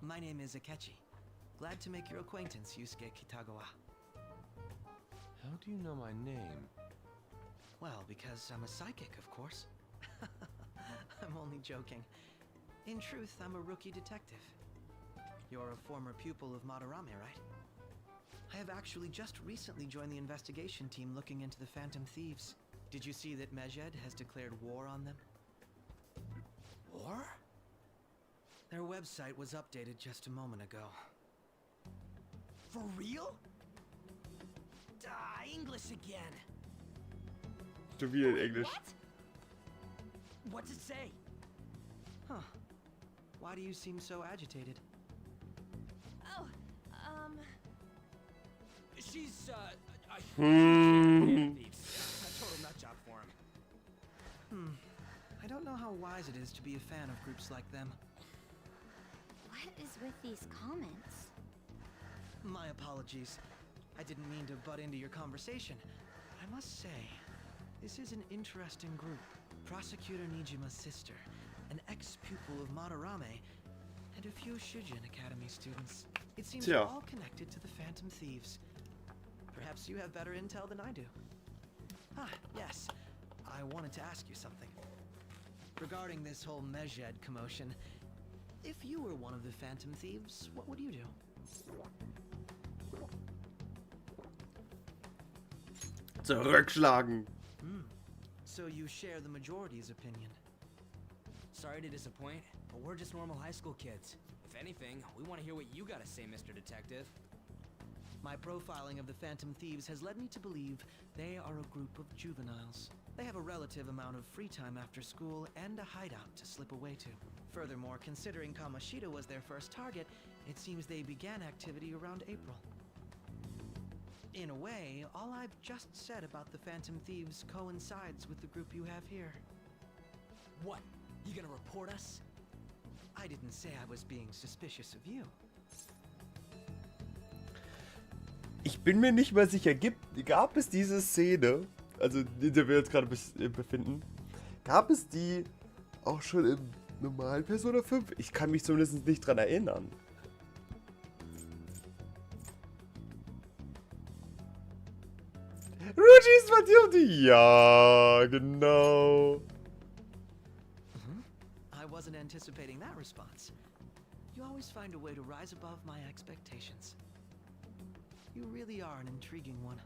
My name is Akechi. Glad to make your acquaintance, Yusuke Kitagawa. How do you know my name? Well, because I'm a psychic, of course. I'm only joking. In truth, I'm a rookie detective. You're a former pupil of Madarame, right? I have actually just recently joined the investigation team looking into the Phantom Thieves. Did you see that Medjed has declared war on them? War? Their website was updated just a moment ago. For real? English again. To be in English. What? What's it say? Huh. Why do you seem so agitated? Oh, She's, a Hmm. total nut job for him. I don't know how wise it is to be a fan of groups like them. What is with these comments? My apologies. I didn't mean to butt into your conversation. I must say, this is an interesting group. Prosecutor Nijima's sister, an ex-pupil of Madarame, and a few Shujin Academy students. It seems they're all connected to the Phantom Thieves. Perhaps you have better intel than I do. Ah, yes. I wanted to ask you something. Regarding this whole Medjed commotion, if you were one of the Phantom Thieves, what would you do? Zurückschlagen. So you share the majority's opinion. Sorry to disappoint, but we're just normal high school kids. If anything, we want to hear what you gotta say, Mr. Detective. My profiling of the Phantom Thieves has led me to believe they are a group of juveniles. They have a relative amount of free time after school and a hideout to slip away to. Furthermore, considering Kamoshida was their first target, it seems they began activity around April. In a way, all I've just said about the Phantom Thieves coincides with the group you have here. What? You gonna report us? I didn't say I was being suspicious of you. Ich bin mir nicht mal sicher, gab es diese Szene, also in der wir uns gerade befinden, gab es die auch schon im normalen Persona 5? Ich kann mich zumindest nicht dran erinnern. Ruji's Matilde, ja, genau. I wasn't anticipating that response. You always find a way to rise above my expectations. You really are an intriguing one.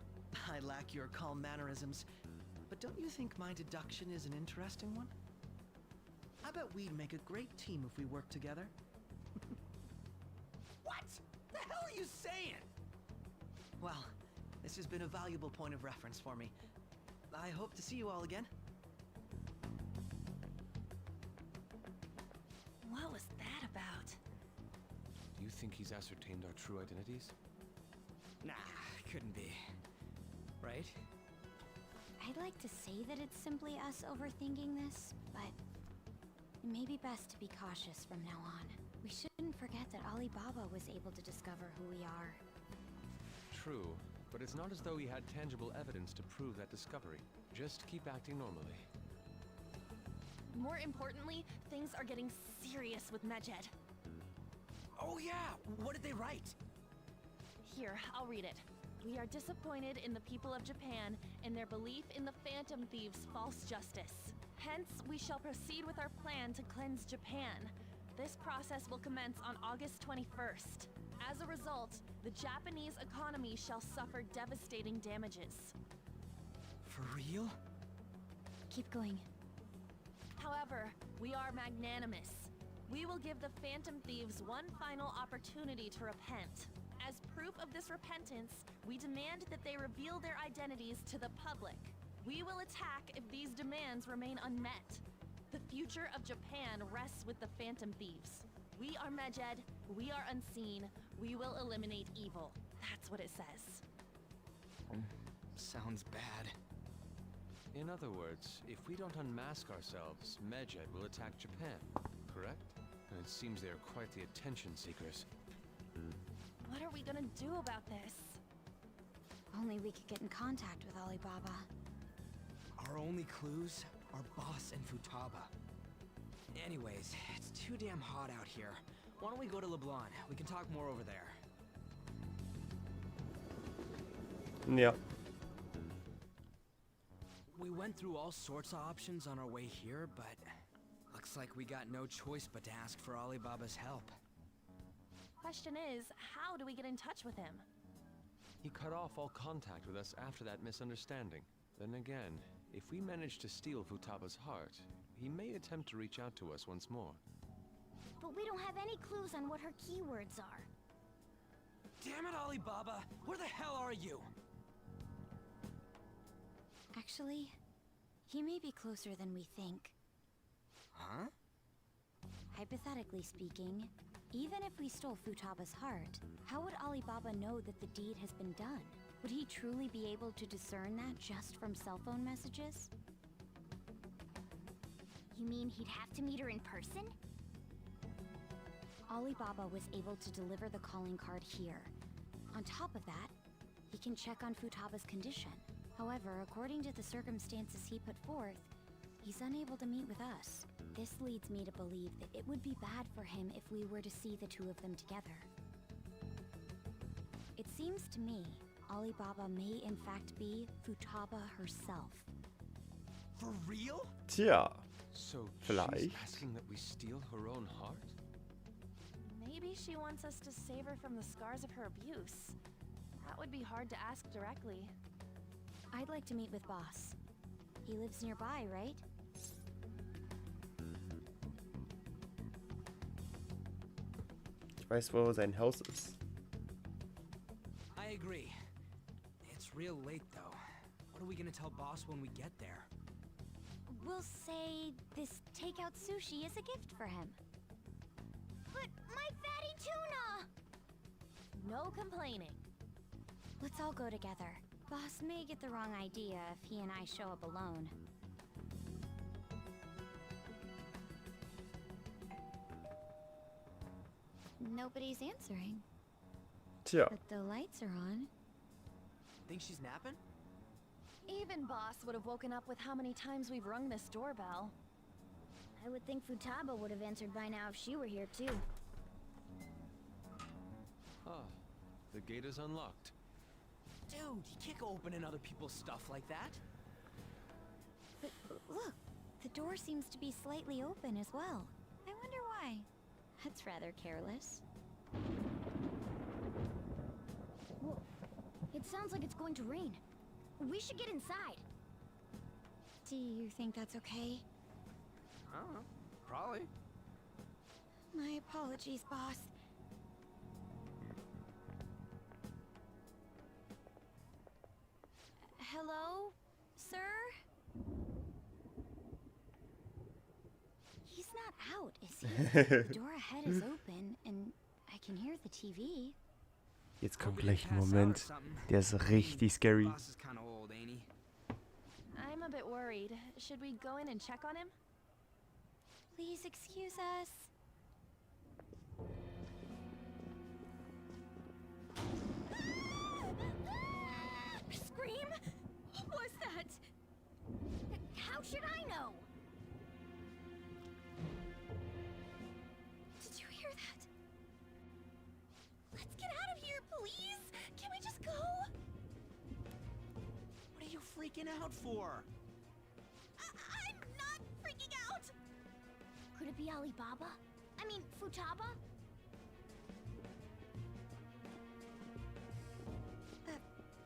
I lack your calm mannerisms, but don't you think my deduction is an interesting one? I bet we'd make a great team if we worked together. What? The hell are you saying? Well, this has been a valuable point of reference for me. I hope to see you all again. what was that about? Do you think he's ascertained our true identities? Nah, couldn't be. Right? I'd like to say that it's simply us overthinking this, but it may be best to be cautious from now on. We shouldn't forget that Alibaba was able to discover who we are. True, but it's not as though he had tangible evidence to prove that discovery. Just keep acting normally. More importantly, things are getting serious with Medjed. Oh yeah, what did they write? Here, I'll read it. We are disappointed in the people of Japan and their belief in the Phantom Thieves' false justice. Hence, we shall proceed with our plan to cleanse Japan. This process will commence on August 21st. As a result, the Japanese economy shall suffer devastating damages. For real? Keep going. However, we are magnanimous. We will give the Phantom Thieves one final opportunity to repent. As proof of this repentance, we demand that they reveal their identities to the public. We will attack if these demands remain unmet. The future of Japan rests with the Phantom Thieves. We are Medjed, we are unseen, we will eliminate evil. That's what it says. Sounds bad. In other words, if we don't unmask ourselves, Medjed will attack Japan, correct? And it seems they are quite the attention seekers. What are we gonna do about this? Only we could get in contact with Alibaba. Our only clues are Boss and Futaba. Anyways, it's too damn hot out here. Why don't we go to Leblon? We can talk more over there. Ja. We went through all sorts of options on our way here, but looks like we got no choice but to ask for Alibaba's help. Question is, how do we get in touch with him? He cut off all contact with us after that misunderstanding. Then again, if we manage to steal Futaba's heart, he may attempt to reach out to us once more. But we don't have any clues on what her keywords are. Damn it, Alibaba! Where the hell are you? Actually, he may be closer than we think. Huh? Hypothetically speaking, even if we stole Futaba's heart, how would Alibaba know that the deed has been done? Would he truly be able to discern that just from cell phone messages? You mean he'd have to meet her in person? Alibaba was able to deliver the calling card here. On top of that, he can check on Futaba's condition. However, according to the circumstances he put forth, he's unable to meet with us. This leads me to believe that it would be bad for him if we were to see the two of them together. It seems to me Alibaba may in fact be Futaba herself. For real? Tja. So Vielleicht. she's asking that we steal her own heart? Maybe she wants us to save her from the scars of her abuse. That would be hard to ask directly. I'd like to meet with Boss. He lives nearby, right? Ich weiß, wo sein Haus ist. I agree. It's real late, though. What are we gonna tell Boss when we get there? We'll say this takeout sushi is a gift for him. But my fatty tuna! No complaining. Let's all go together. Boss may get the wrong idea if he and I show up alone. Nobody's answering. Tja. But the lights are on. Think she's napping? Even Boss would have woken up with how many times we've rung this doorbell. I would think Futaba would have answered by now if she were here too. Ah, the gate is unlocked. Dude, you can't go opening other people's stuff like that. But look, the door seems to be slightly open as well. I wonder why. That's rather careless. Whoa. It sounds like it's going to rain. We should get inside. Do you think that's okay? I don't know. Probably. My apologies, boss. Hello, sir? He's not out, is he? The door ahead is open, and I can hear the TV. Jetzt kommt gleich ein Moment, der ist richtig scary. Boss is kind of old, ain't he? I'm a bit worried. Should we go in and check on him? Please excuse us. Scream? What was that? How should I know? Did you hear that? Let's get out of here, please. Can we just go? What are you freaking out for? I'm not freaking out! Could it be Alibaba? I mean, Futaba?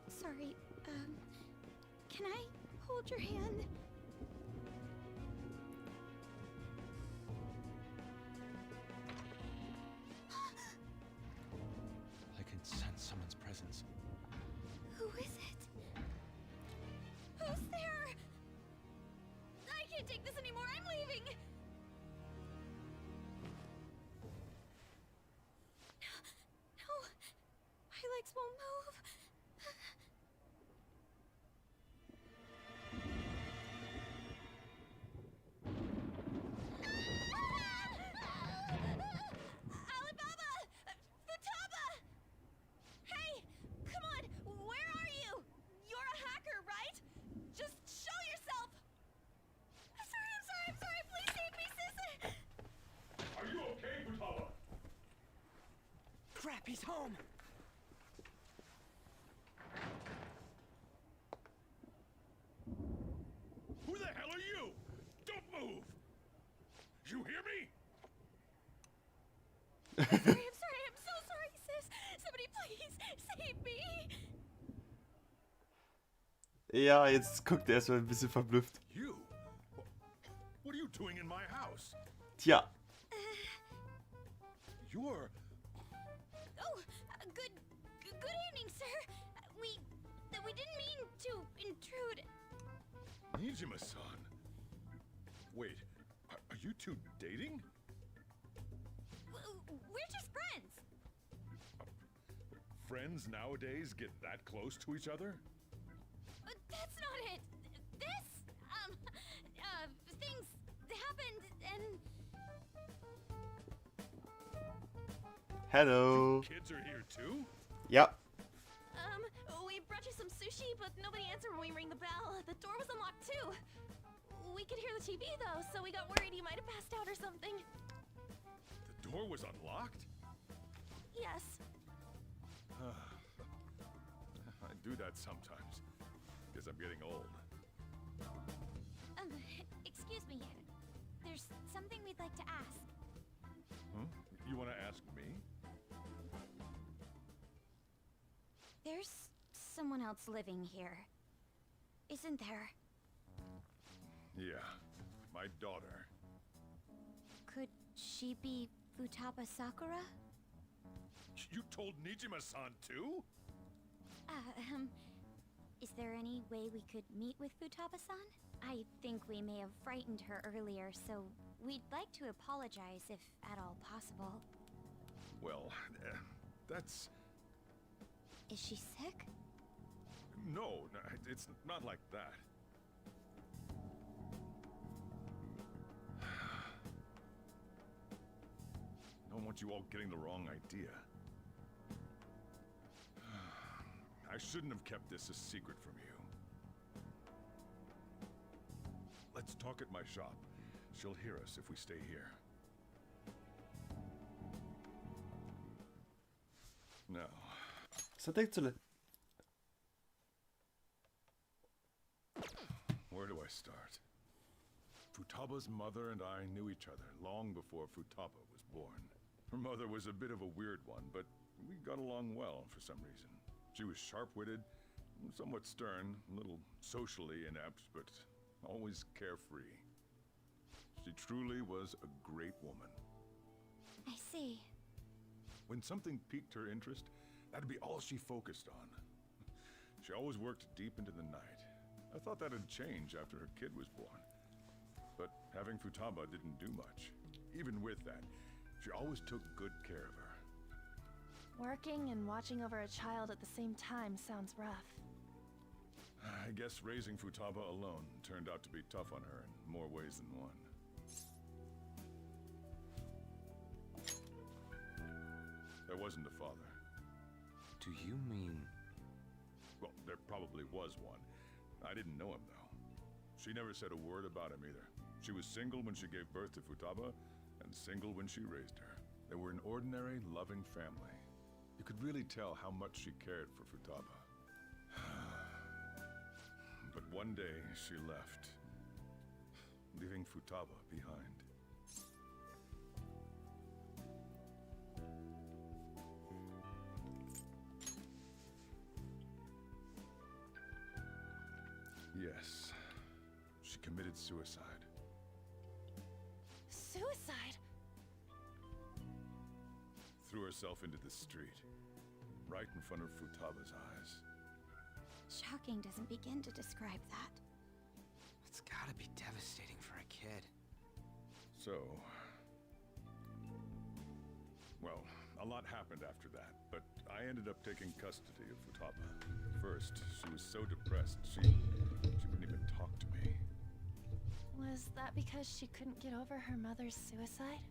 Sorry, can I hold your hand? I can sense someone's presence. Who is it? Who's there? I can't take this anymore. I'm leaving. No, my legs won't move. Alibaba! Futaba! He's home. Who the hell are you? Don't move! You hear me? I'm sorry, I'm so sorry, sis. Somebody please save me. Ja, jetzt guckt er erstmal ein bisschen verblüfft. You? What are you doing in my house? Tja. You're... Oh, good evening, sir. We didn't mean to intrude. Nijima-san. Wait, are you two dating? We're just friends. Friends nowadays get that close to each other? That's not it. This, things happened and... Hello. Kids are here too? Ja. We brought you some sushi, but nobody answered when we rang the bell. The door was unlocked too. We could hear the TV though, so we got worried you might have passed out or something. The door was unlocked? Yes. I do that sometimes. Guess I'm getting old. Excuse me. There's something we'd like to ask. Huh? You want to ask me? There's someone else living here, isn't there? Yeah, my daughter. Could she be Futaba Sakura? You told Nijima-san too? Is there any way we could meet with Futaba-san? I think we may have frightened her earlier, so we'd like to apologize if at all possible. Well, that's... Is she sick? No, it's not like that. I don't want you all getting the wrong idea. I shouldn't have kept this a secret from you. Let's talk at my shop. She'll hear us if we stay here. Now, Så tänkte du. where do I start? Futaba's mother and I knew each other long before Futaba was born. Her mother was a bit of a weird one, but we got along well for some reason. She was sharp-witted, somewhat stern, a little socially inept, but always carefree. She truly was a great woman. I see. When something piqued her interest, that'd be all she focused on. She always worked deep into the night. I thought that'd change after her kid was born. But having Futaba didn't do much. Even with that, she always took good care of her. Working and watching over a child at the same time sounds rough. I guess raising Futaba alone turned out to be tough on her in more ways than one. There wasn't a father. Do you mean... Well, there probably was one. I didn't know him, though. She never said a word about him either. She was single when she gave birth to Futaba, and single when she raised her. They were an ordinary, loving family. You could really tell how much she cared for Futaba. But one day, she left, leaving Futaba behind. Yes, she committed suicide. Suicide? Threw herself into the street, right in front of Futaba's eyes. Shocking doesn't begin to describe that. It's gotta be devastating for a kid. So... Well, a lot happened after that, but I ended up taking custody of Futaba. First, she was so depressed, she wouldn't even talk to me. Was that because she couldn't get over her mother's suicide?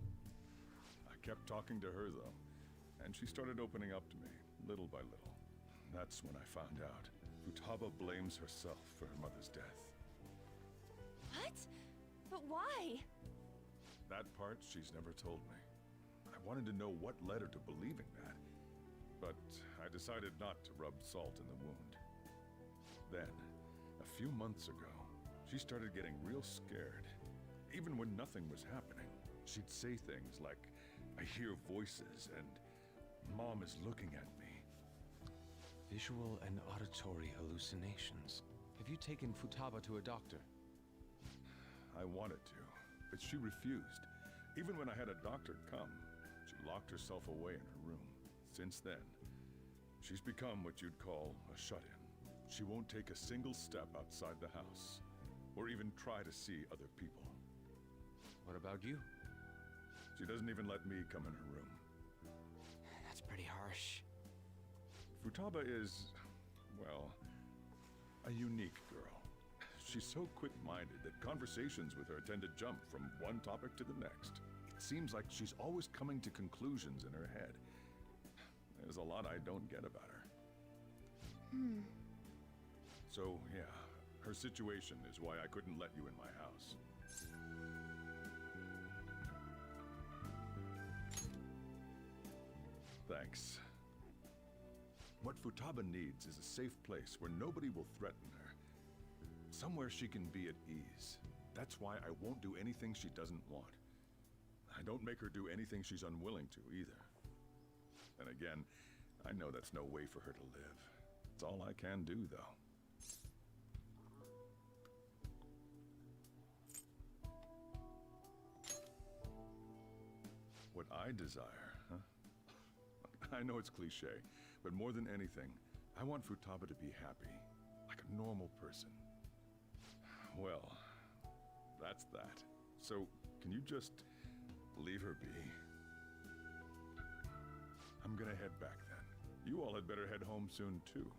I kept talking to her, though, and she started opening up to me, little by little. That's when I found out. Futaba blames herself for her mother's death. What? But why? That part she's never told me. I wanted to know what led her to believing that. but I decided not to rub salt in the wound. Then, a few months ago, she started getting real scared. Even when nothing was happening, she'd say things like, "I hear voices," and "Mom is looking at me." Visual and auditory hallucinations. Have you taken Futaba to a doctor? I wanted to, but she refused. Even when I had a doctor come, she locked herself away in her room. Since then, she's become what you'd call a shut-in. She won't take a single step outside the house, or even try to see other people. What about you? She doesn't even let me come in her room. That's pretty harsh. Futaba is, well, a unique girl. She's so quick-minded that conversations with her tend to jump from one topic to the next. It seems like she's always coming to conclusions in her head. There's a lot I don't get about her. So, yeah, her situation is why I couldn't let you in my house. Thanks. What Futaba needs is a safe place where nobody will threaten her. Somewhere she can be at ease. That's why I won't do anything she doesn't want. I don't make her do anything she's unwilling to, either. And again, I know that's no way for her to live. It's all I can do, though. What I desire, huh? I know it's cliche, but more than anything, I want Futaba to be happy, like a normal person. Well, that's that. So, can you just leave her be? I'm gonna head back then. You all had better head home soon, too.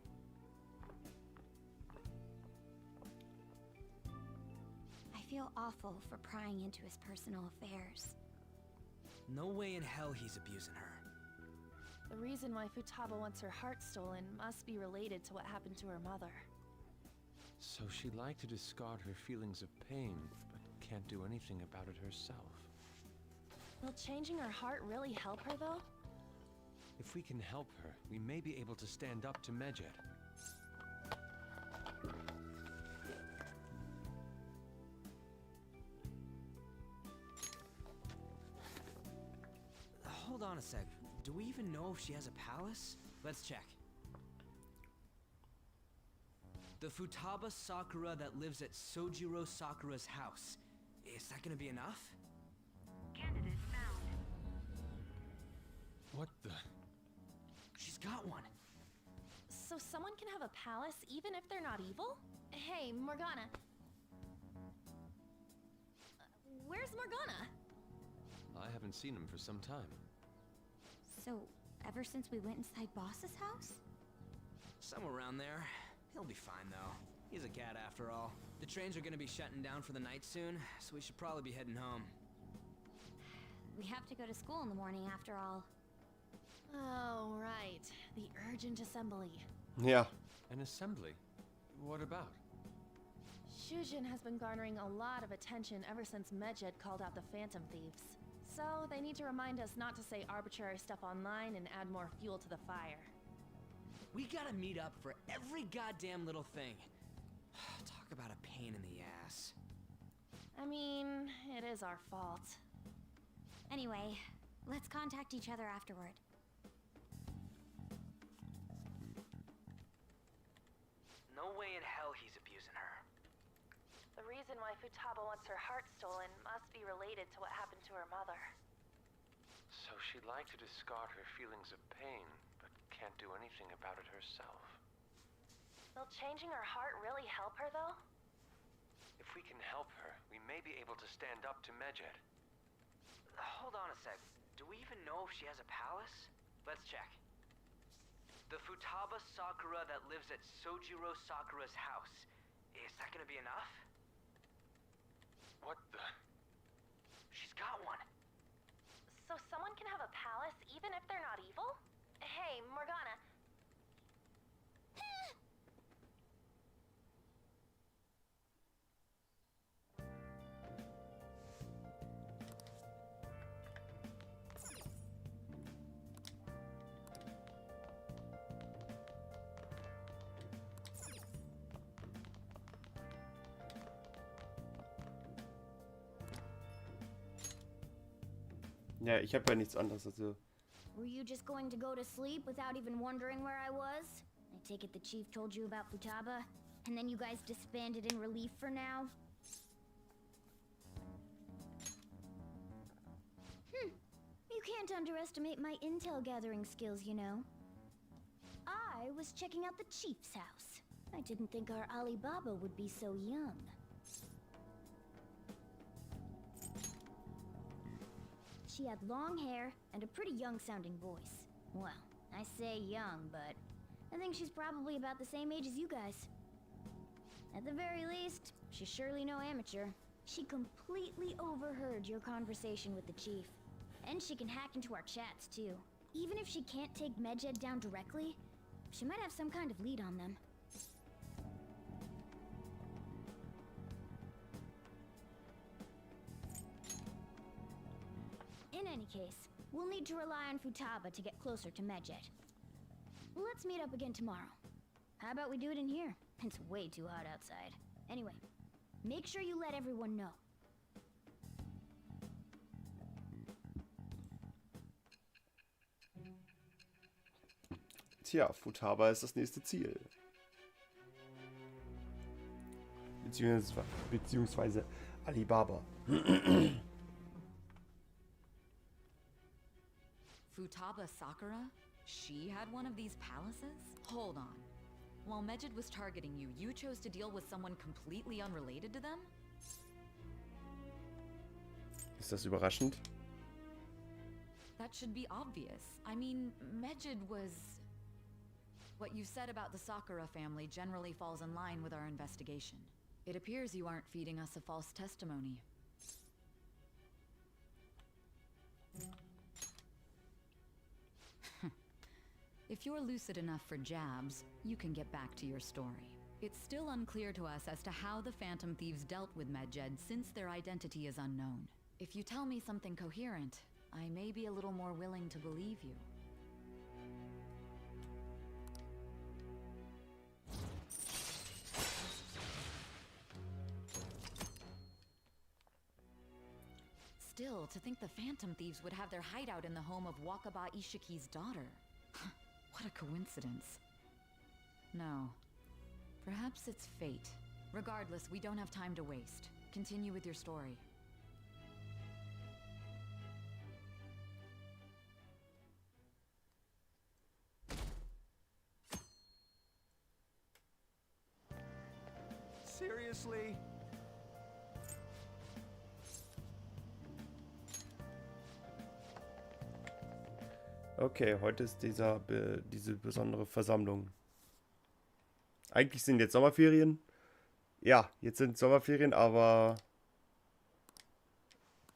I feel awful for prying into his personal affairs. No way in hell he's abusing her. The reason why Futaba wants her heart stolen must be related to what happened to her mother. So she'd like to discard her feelings of pain, but can't do anything about it herself. Will changing her heart really help her, though? If we can help her, we may be able to stand up to Medjed. Hold on a sec. Do we even know if she has a palace? Let's check. The Futaba Sakura that lives at Sojiro Sakura's house. Is that gonna be enough? Candidate found. What the? She's got one. So someone can have a palace even if they're not evil? Hey, Morgana. Where's Morgana? I haven't seen him for some time. So, ever since we went inside Boss's house? Somewhere around there. He'll be fine, though. He's a cat after all. The trains are gonna be shutting down for the night soon, so we should probably be heading home. We have to go to school in the morning after all. Oh, right. The urgent assembly. Ja. An assembly? What about? Shujin has been garnering a lot of attention ever since Medjed called out the Phantom Thieves. So, they need to remind us not to say arbitrary stuff online and add more fuel to the fire. We gotta meet up for every goddamn little thing. Talk about a pain in the ass. I mean, it is our fault. Anyway, let's contact each other afterward. No way in hell he's abusing her. The reason why Futaba wants her heart stolen must be related to what happened to her mother. So she'd like to discard her feelings of pain, but can't do anything about it herself. Will changing her heart really help her, though? If we can help her, we may be able to stand up to Medjed. Hold on a sec. Do we even know if she has a palace? Let's check. The Futaba Sakura that lives at Sojiro Sakura's house. Is that gonna be enough? What the? She's got one. So someone can have a palace even if they're not evil? Hey, Morgana. Ja, ich habe ja nichts anderes, also. Were you just going to go to sleep without even wondering where I was? I take it the chief told you about Futaba, and then you guys disbanded in relief for now? You can't underestimate my intel gathering skills, you know. I was checking out the chief's house. I didn't think our Alibaba would be so young. She had long hair and a pretty young-sounding voice. Well, I say young, but I think she's probably about the same age as you guys. At the very least, she's surely no amateur. She completely overheard your conversation with the chief. And she can hack into our chats, too. Even if she can't take Medjed down directly, she might have some kind of lead on them. In any case, we'll need to rely on Futaba to get closer to Medjed. Let's meet up again tomorrow. How about we do it in here? It's way too hot outside. Anyway, make sure you let everyone know. Tja, Futaba ist das nächste Ziel. Beziehungsweise Alibaba. Futaba Sakura? She had one of these palaces? Hold on. While Medjed was targeting you, you chose to deal with someone completely unrelated to them? Ist das überraschend? That should be obvious. I mean, Medjed was... What you said about the Sakura family generally falls in line with our investigation. It appears you aren't feeding us a false testimony. If you're lucid enough for jabs, you can get back to your story. It's still unclear to us as to how the Phantom Thieves dealt with Medjed since their identity is unknown. If you tell me something coherent, I may be a little more willing to believe you. Still, to think the Phantom Thieves would have their hideout in the home of Wakaba Ishiki's daughter. What a coincidence. No. Perhaps it's fate. Regardless, we don't have time to waste. Continue with your story. Seriously? Okay, heute ist diese besondere Versammlung. Eigentlich sind jetzt Sommerferien. Ja, jetzt sind Sommerferien, aber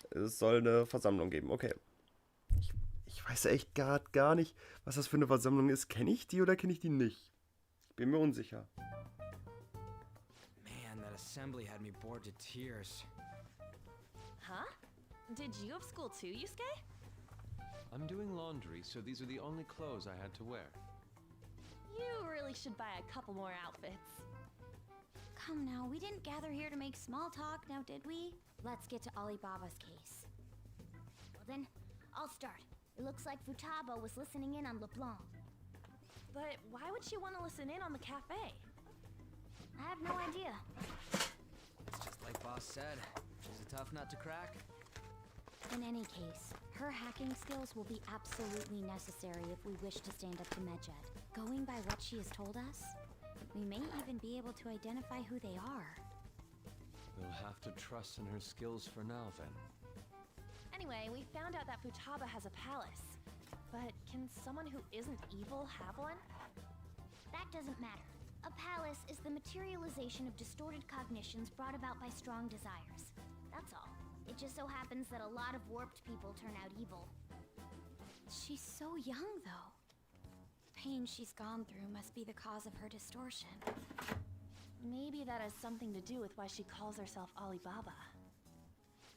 es soll eine Versammlung geben. Okay. Ich weiß echt gar nicht, was das für eine Versammlung ist. Kenne ich die oder kenne ich die nicht? Ich bin mir unsicher. Man, that assembly had me bored to tears. Huh? Did you have school too, Yusuke? I'm doing laundry, so these are the only clothes I had to wear. You really should buy a couple more outfits. Come now, we didn't gather here to make small talk, now did we? Let's get to Alibaba's case. Well then, I'll start. It looks like Futaba was listening in on LeBlanc. But why would she want to listen in on the cafe? I have no idea. It's just like Boss said. She's a tough nut to crack. In any case, her hacking skills will be absolutely necessary if we wish to stand up to Medjed. Going by what she has told us, we may even be able to identify who they are. We'll have to trust in her skills for now, then. Anyway, we found out that Futaba has a palace. But can someone who isn't evil have one? That doesn't matter. A palace is the materialization of distorted cognitions brought about by strong desires. That's all. It just so happens that a lot of warped people turn out evil. She's so young, though. The pain she's gone through must be the cause of her distortion. Maybe that has something to do with why she calls herself Alibaba.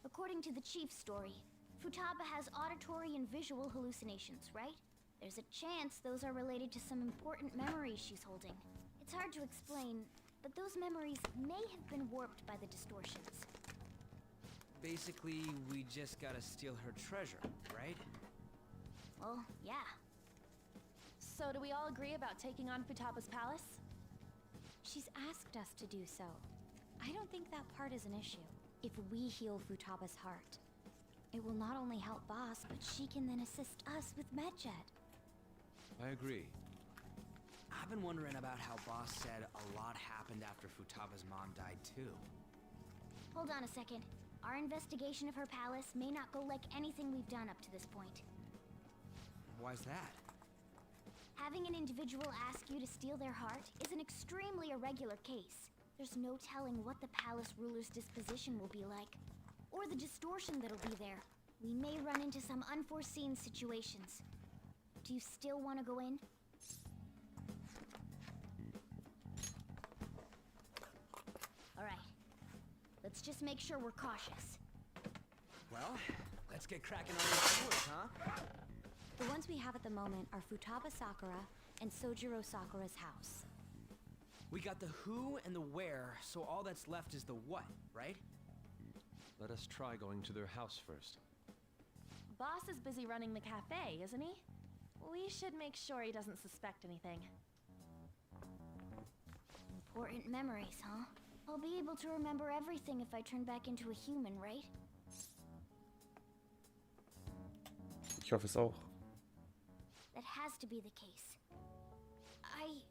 According to the chief's story, Futaba has auditory and visual hallucinations, right? There's a chance those are related to some important memories she's holding. It's hard to explain, but those memories may have been warped by the distortions. Basically, we just gotta steal her treasure, right? Well, yeah. So do we all agree about taking on Futaba's palace? She's asked us to do so. I don't think that part is an issue. If we heal Futaba's heart, it will not only help Boss, but she can then assist us with Medjed. I agree. I've been wondering about how Boss said a lot happened after Futaba's mom died, too. Hold on a second. Our investigation of her palace may not go like anything we've done up to this point. Why's that? Having an individual ask you to steal their heart is an extremely irregular case. There's no telling what the palace ruler's disposition will be like, or the distortion that'll be there. We may run into some unforeseen situations. Do you still want to go in? Alright. Let's just make sure we're cautious. Well, let's get cracking on these tours, huh? The ones we have at the moment are Futaba Sakura and Sojiro Sakura's house. We got the who and the where, so all that's left is the what, right? Let us try going to their house first. Boss is busy running the cafe, isn't he? We should make sure he doesn't suspect anything. Important memories, huh? I'll be able to remember everything if I turn back into a human, right? Ich hoffe es auch. That has to be the case. I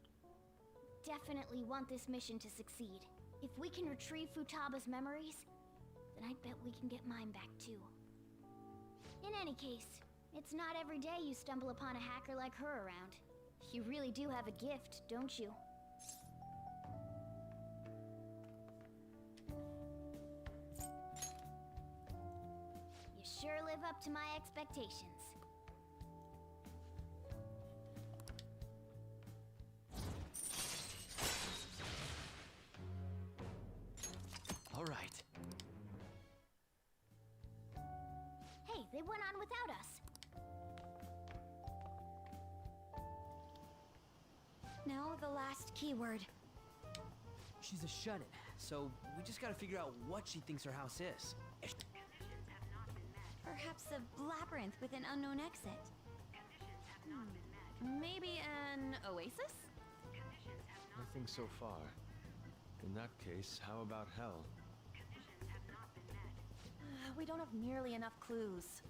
definitely want this mission to succeed. If we can retrieve Futaba's memories, then I bet we can get mine back too. In any case, it's not every day you stumble upon a hacker like her around. You really do have a gift, don't you? You sure live up to my expectations. All right. Hey, they went on without us. Now the last keyword. She's a shut-in, so we just gotta figure out what she thinks her house is. Perhaps a labyrinth with an unknown exit. Maybe an oasis? Nothing so far. In that case, how about hell? We don't have nearly enough clues.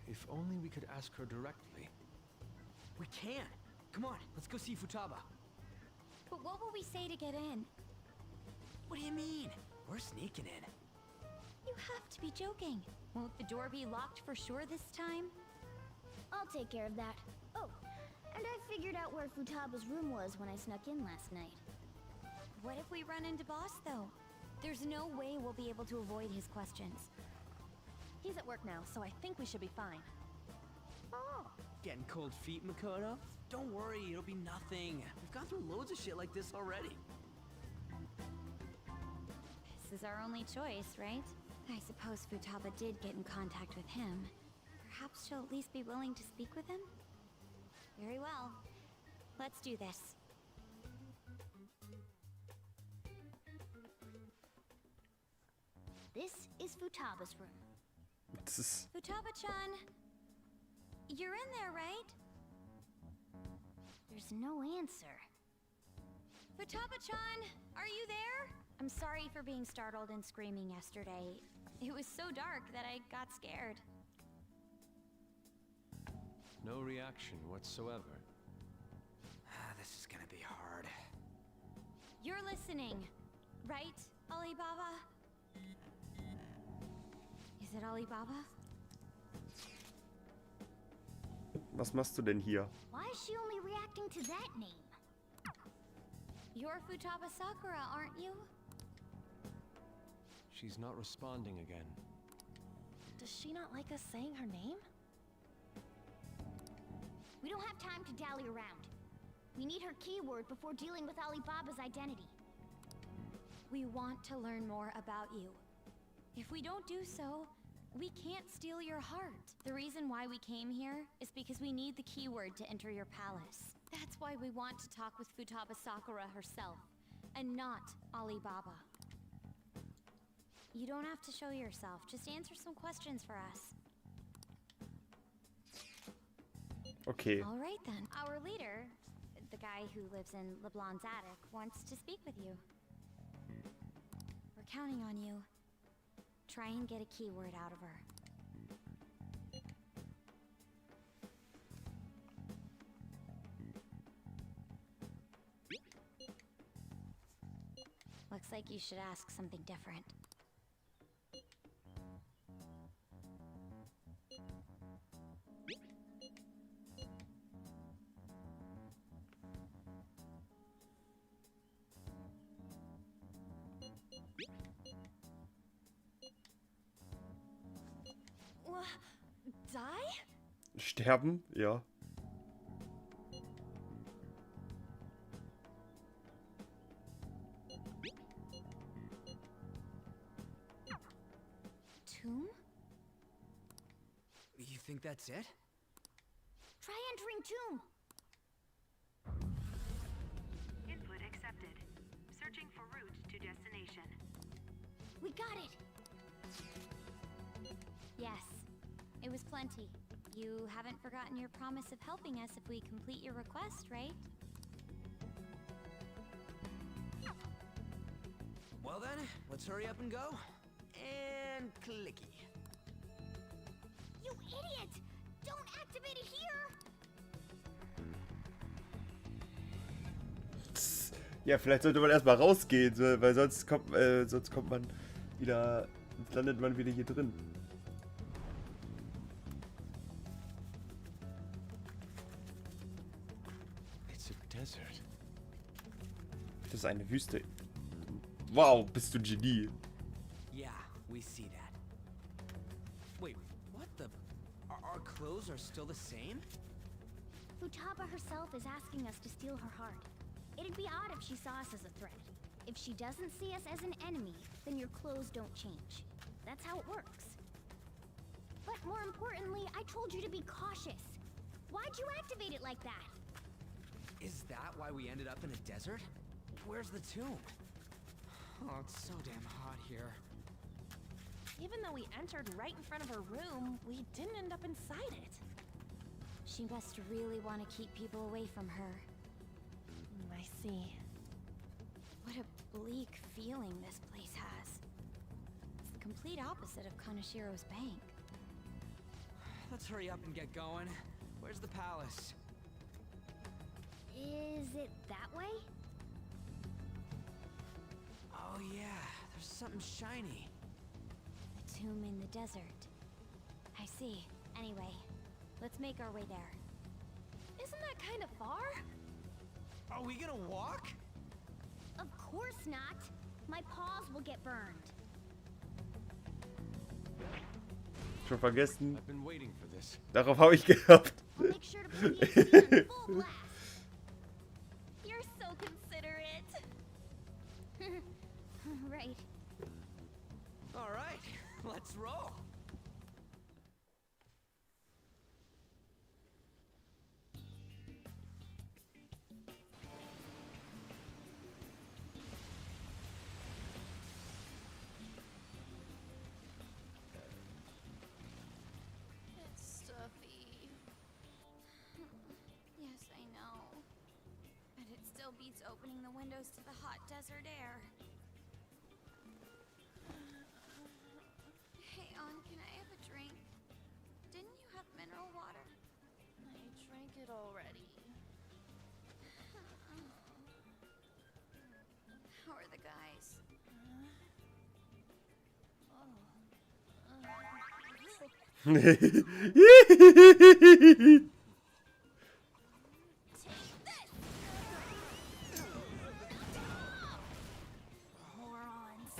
If only we could ask her directly. We can! Come on, let's go see Futaba. But what will we say to get in? What do you mean? We're sneaking in. You have to be joking. Won't the door be locked for sure this time? I'll take care of that. Oh, and I figured out where Futaba's room was when I snuck in last night. What if we run into Boss, though? There's no way we'll be able to avoid his questions. He's at work now, so I think we should be fine. Oh, getting cold feet, Makoto? Don't worry, it'll be nothing. We've gone through loads of shit like this already. This is our only choice, right? I suppose Futaba did get in contact with him. Perhaps she'll at least be willing to speak with him? Very well. Let's do this. This is Futaba's room. Futaba-chan, you're in there, right? There's no answer. Futaba-chan, are you there? I'm sorry for being startled and screaming yesterday. It was so dark that I got scared. No reaction whatsoever. This is gonna be hard. You're listening, right, Alibaba? Is it Alibaba? Was machst du denn hier? Why is she only reacting to that name? You're Futaba Sakura, aren't you? She's not responding again. Does she not like us saying her name? We don't have time to dally around. We need her keyword before dealing with Alibaba's identity. We want to learn more about you. If we don't do so, we can't steal your heart. The reason why we came here is because we need the keyword to enter your palace. That's why we want to talk with Futaba Sakura herself, and not Alibaba. You don't have to show yourself. Just answer some questions for us. Okay. All right then. Our leader, the guy who lives in LeBlanc's attic, wants to speak with you. We're counting on you. Try and get a keyword out of her. Looks like you should ask something different. Die? Sterben? Ja. Tomb? You think that's it? Try entering tomb. Input accepted. Searching for route to destination. We got it. Yes. It was plenty. You haven't forgotten your promise of helping us if we complete your request, right? Well then, let's hurry up and go. And clicky. You idiot! Don't activate it here! Ja, vielleicht sollte man erstmal rausgehen, so, weil sonst kommt man wieder, sonst landet man wieder hier drin. It's a desert. Das ist eine Wüste. Wow, bist du ein Genie. Yeah, we see that. Wait, what the? Our clothes are still the same? Futaba herself is asking us to steal her heart. It'd be odd if she saw us as a threat. If she doesn't see us as an enemy, then your clothes don't change. That's how it works. But more importantly, I told you to be cautious. Why'd you activate it like that? Is that why we ended up in a desert? Where's the tomb? Oh, it's so damn hot here. Even though we entered right in front of her room, we didn't end up inside it. She must really want to keep people away from her. I see. What a bleak feeling this place has. It's the complete opposite of Kanashiro's bank. Let's hurry up and get going. Where's the palace? Is it that way? Oh yeah, there's something shiny. The tomb in the desert. I see. Anyway, let's make our way there. Isn't that kind of far? Are we gonna walk? Of course not. My paws will get burned. Schon vergessen. I've been waiting for this. Darauf habe ich gehabt. I'll make sure to put the AC on full blast. You're so considerate. Right. All right, let's roll. It's stuffy. Yes, I know. But it still beats opening the windows to the hot desert air. Hey, Ann, can I have a drink? Didn't you have mineral water? I drank it already. How are the guys? Morons.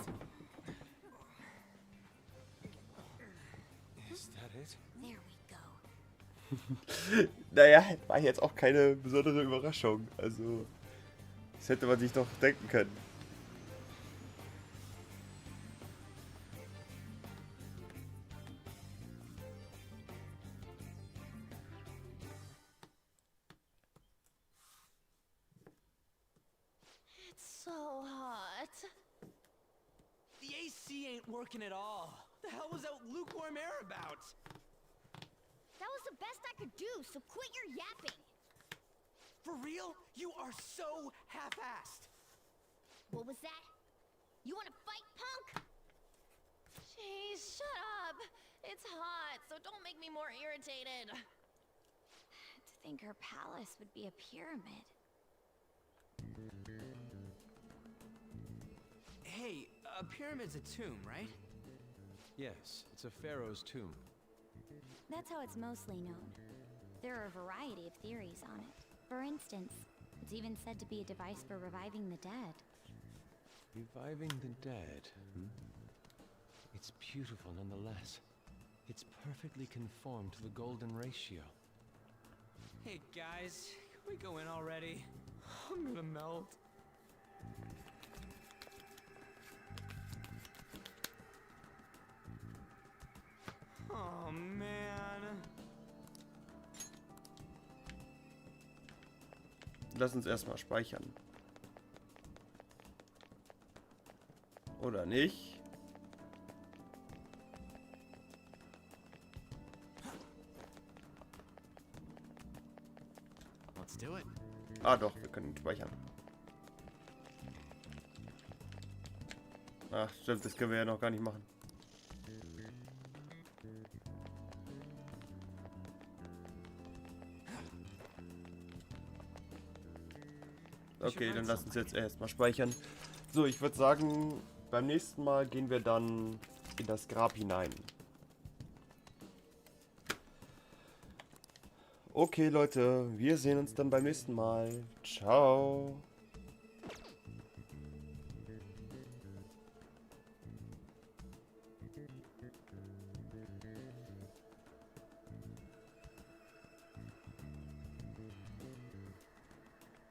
Is that it? There we go. Naja, war jetzt auch keine besondere Überraschung. Also, das hätte man sich doch denken können. It's so hot. The AC key ain't working at all. The hell was that lukewarm air about? That was the best I could do, so quit your yapping. For real? You are so half-assed. What was that? You wanna fight, punk? Jeez, shut up. It's hot, so don't make me more irritated. To think her palace would be a pyramid. Hey, a pyramid's a tomb, right? Yes, it's a pharaoh's tomb. That's how it's mostly known. There are a variety of theories on it. For instance, it's even said to be a device for reviving the dead. Reviving the dead, hmm? It's beautiful nonetheless. It's perfectly conformed to the golden ratio. Hey guys, can we go in already? I'm gonna melt. Oh man. Lass uns erstmal speichern. Oder nicht? Let's do it. Ah doch, wir können speichern. Ach stimmt, das können wir ja noch gar nicht machen. Okay, dann lass uns jetzt erstmal speichern. So, ich würde sagen, beim nächsten Mal gehen wir dann in das Grab hinein. Okay, Leute, wir sehen uns dann beim nächsten Mal. Ciao.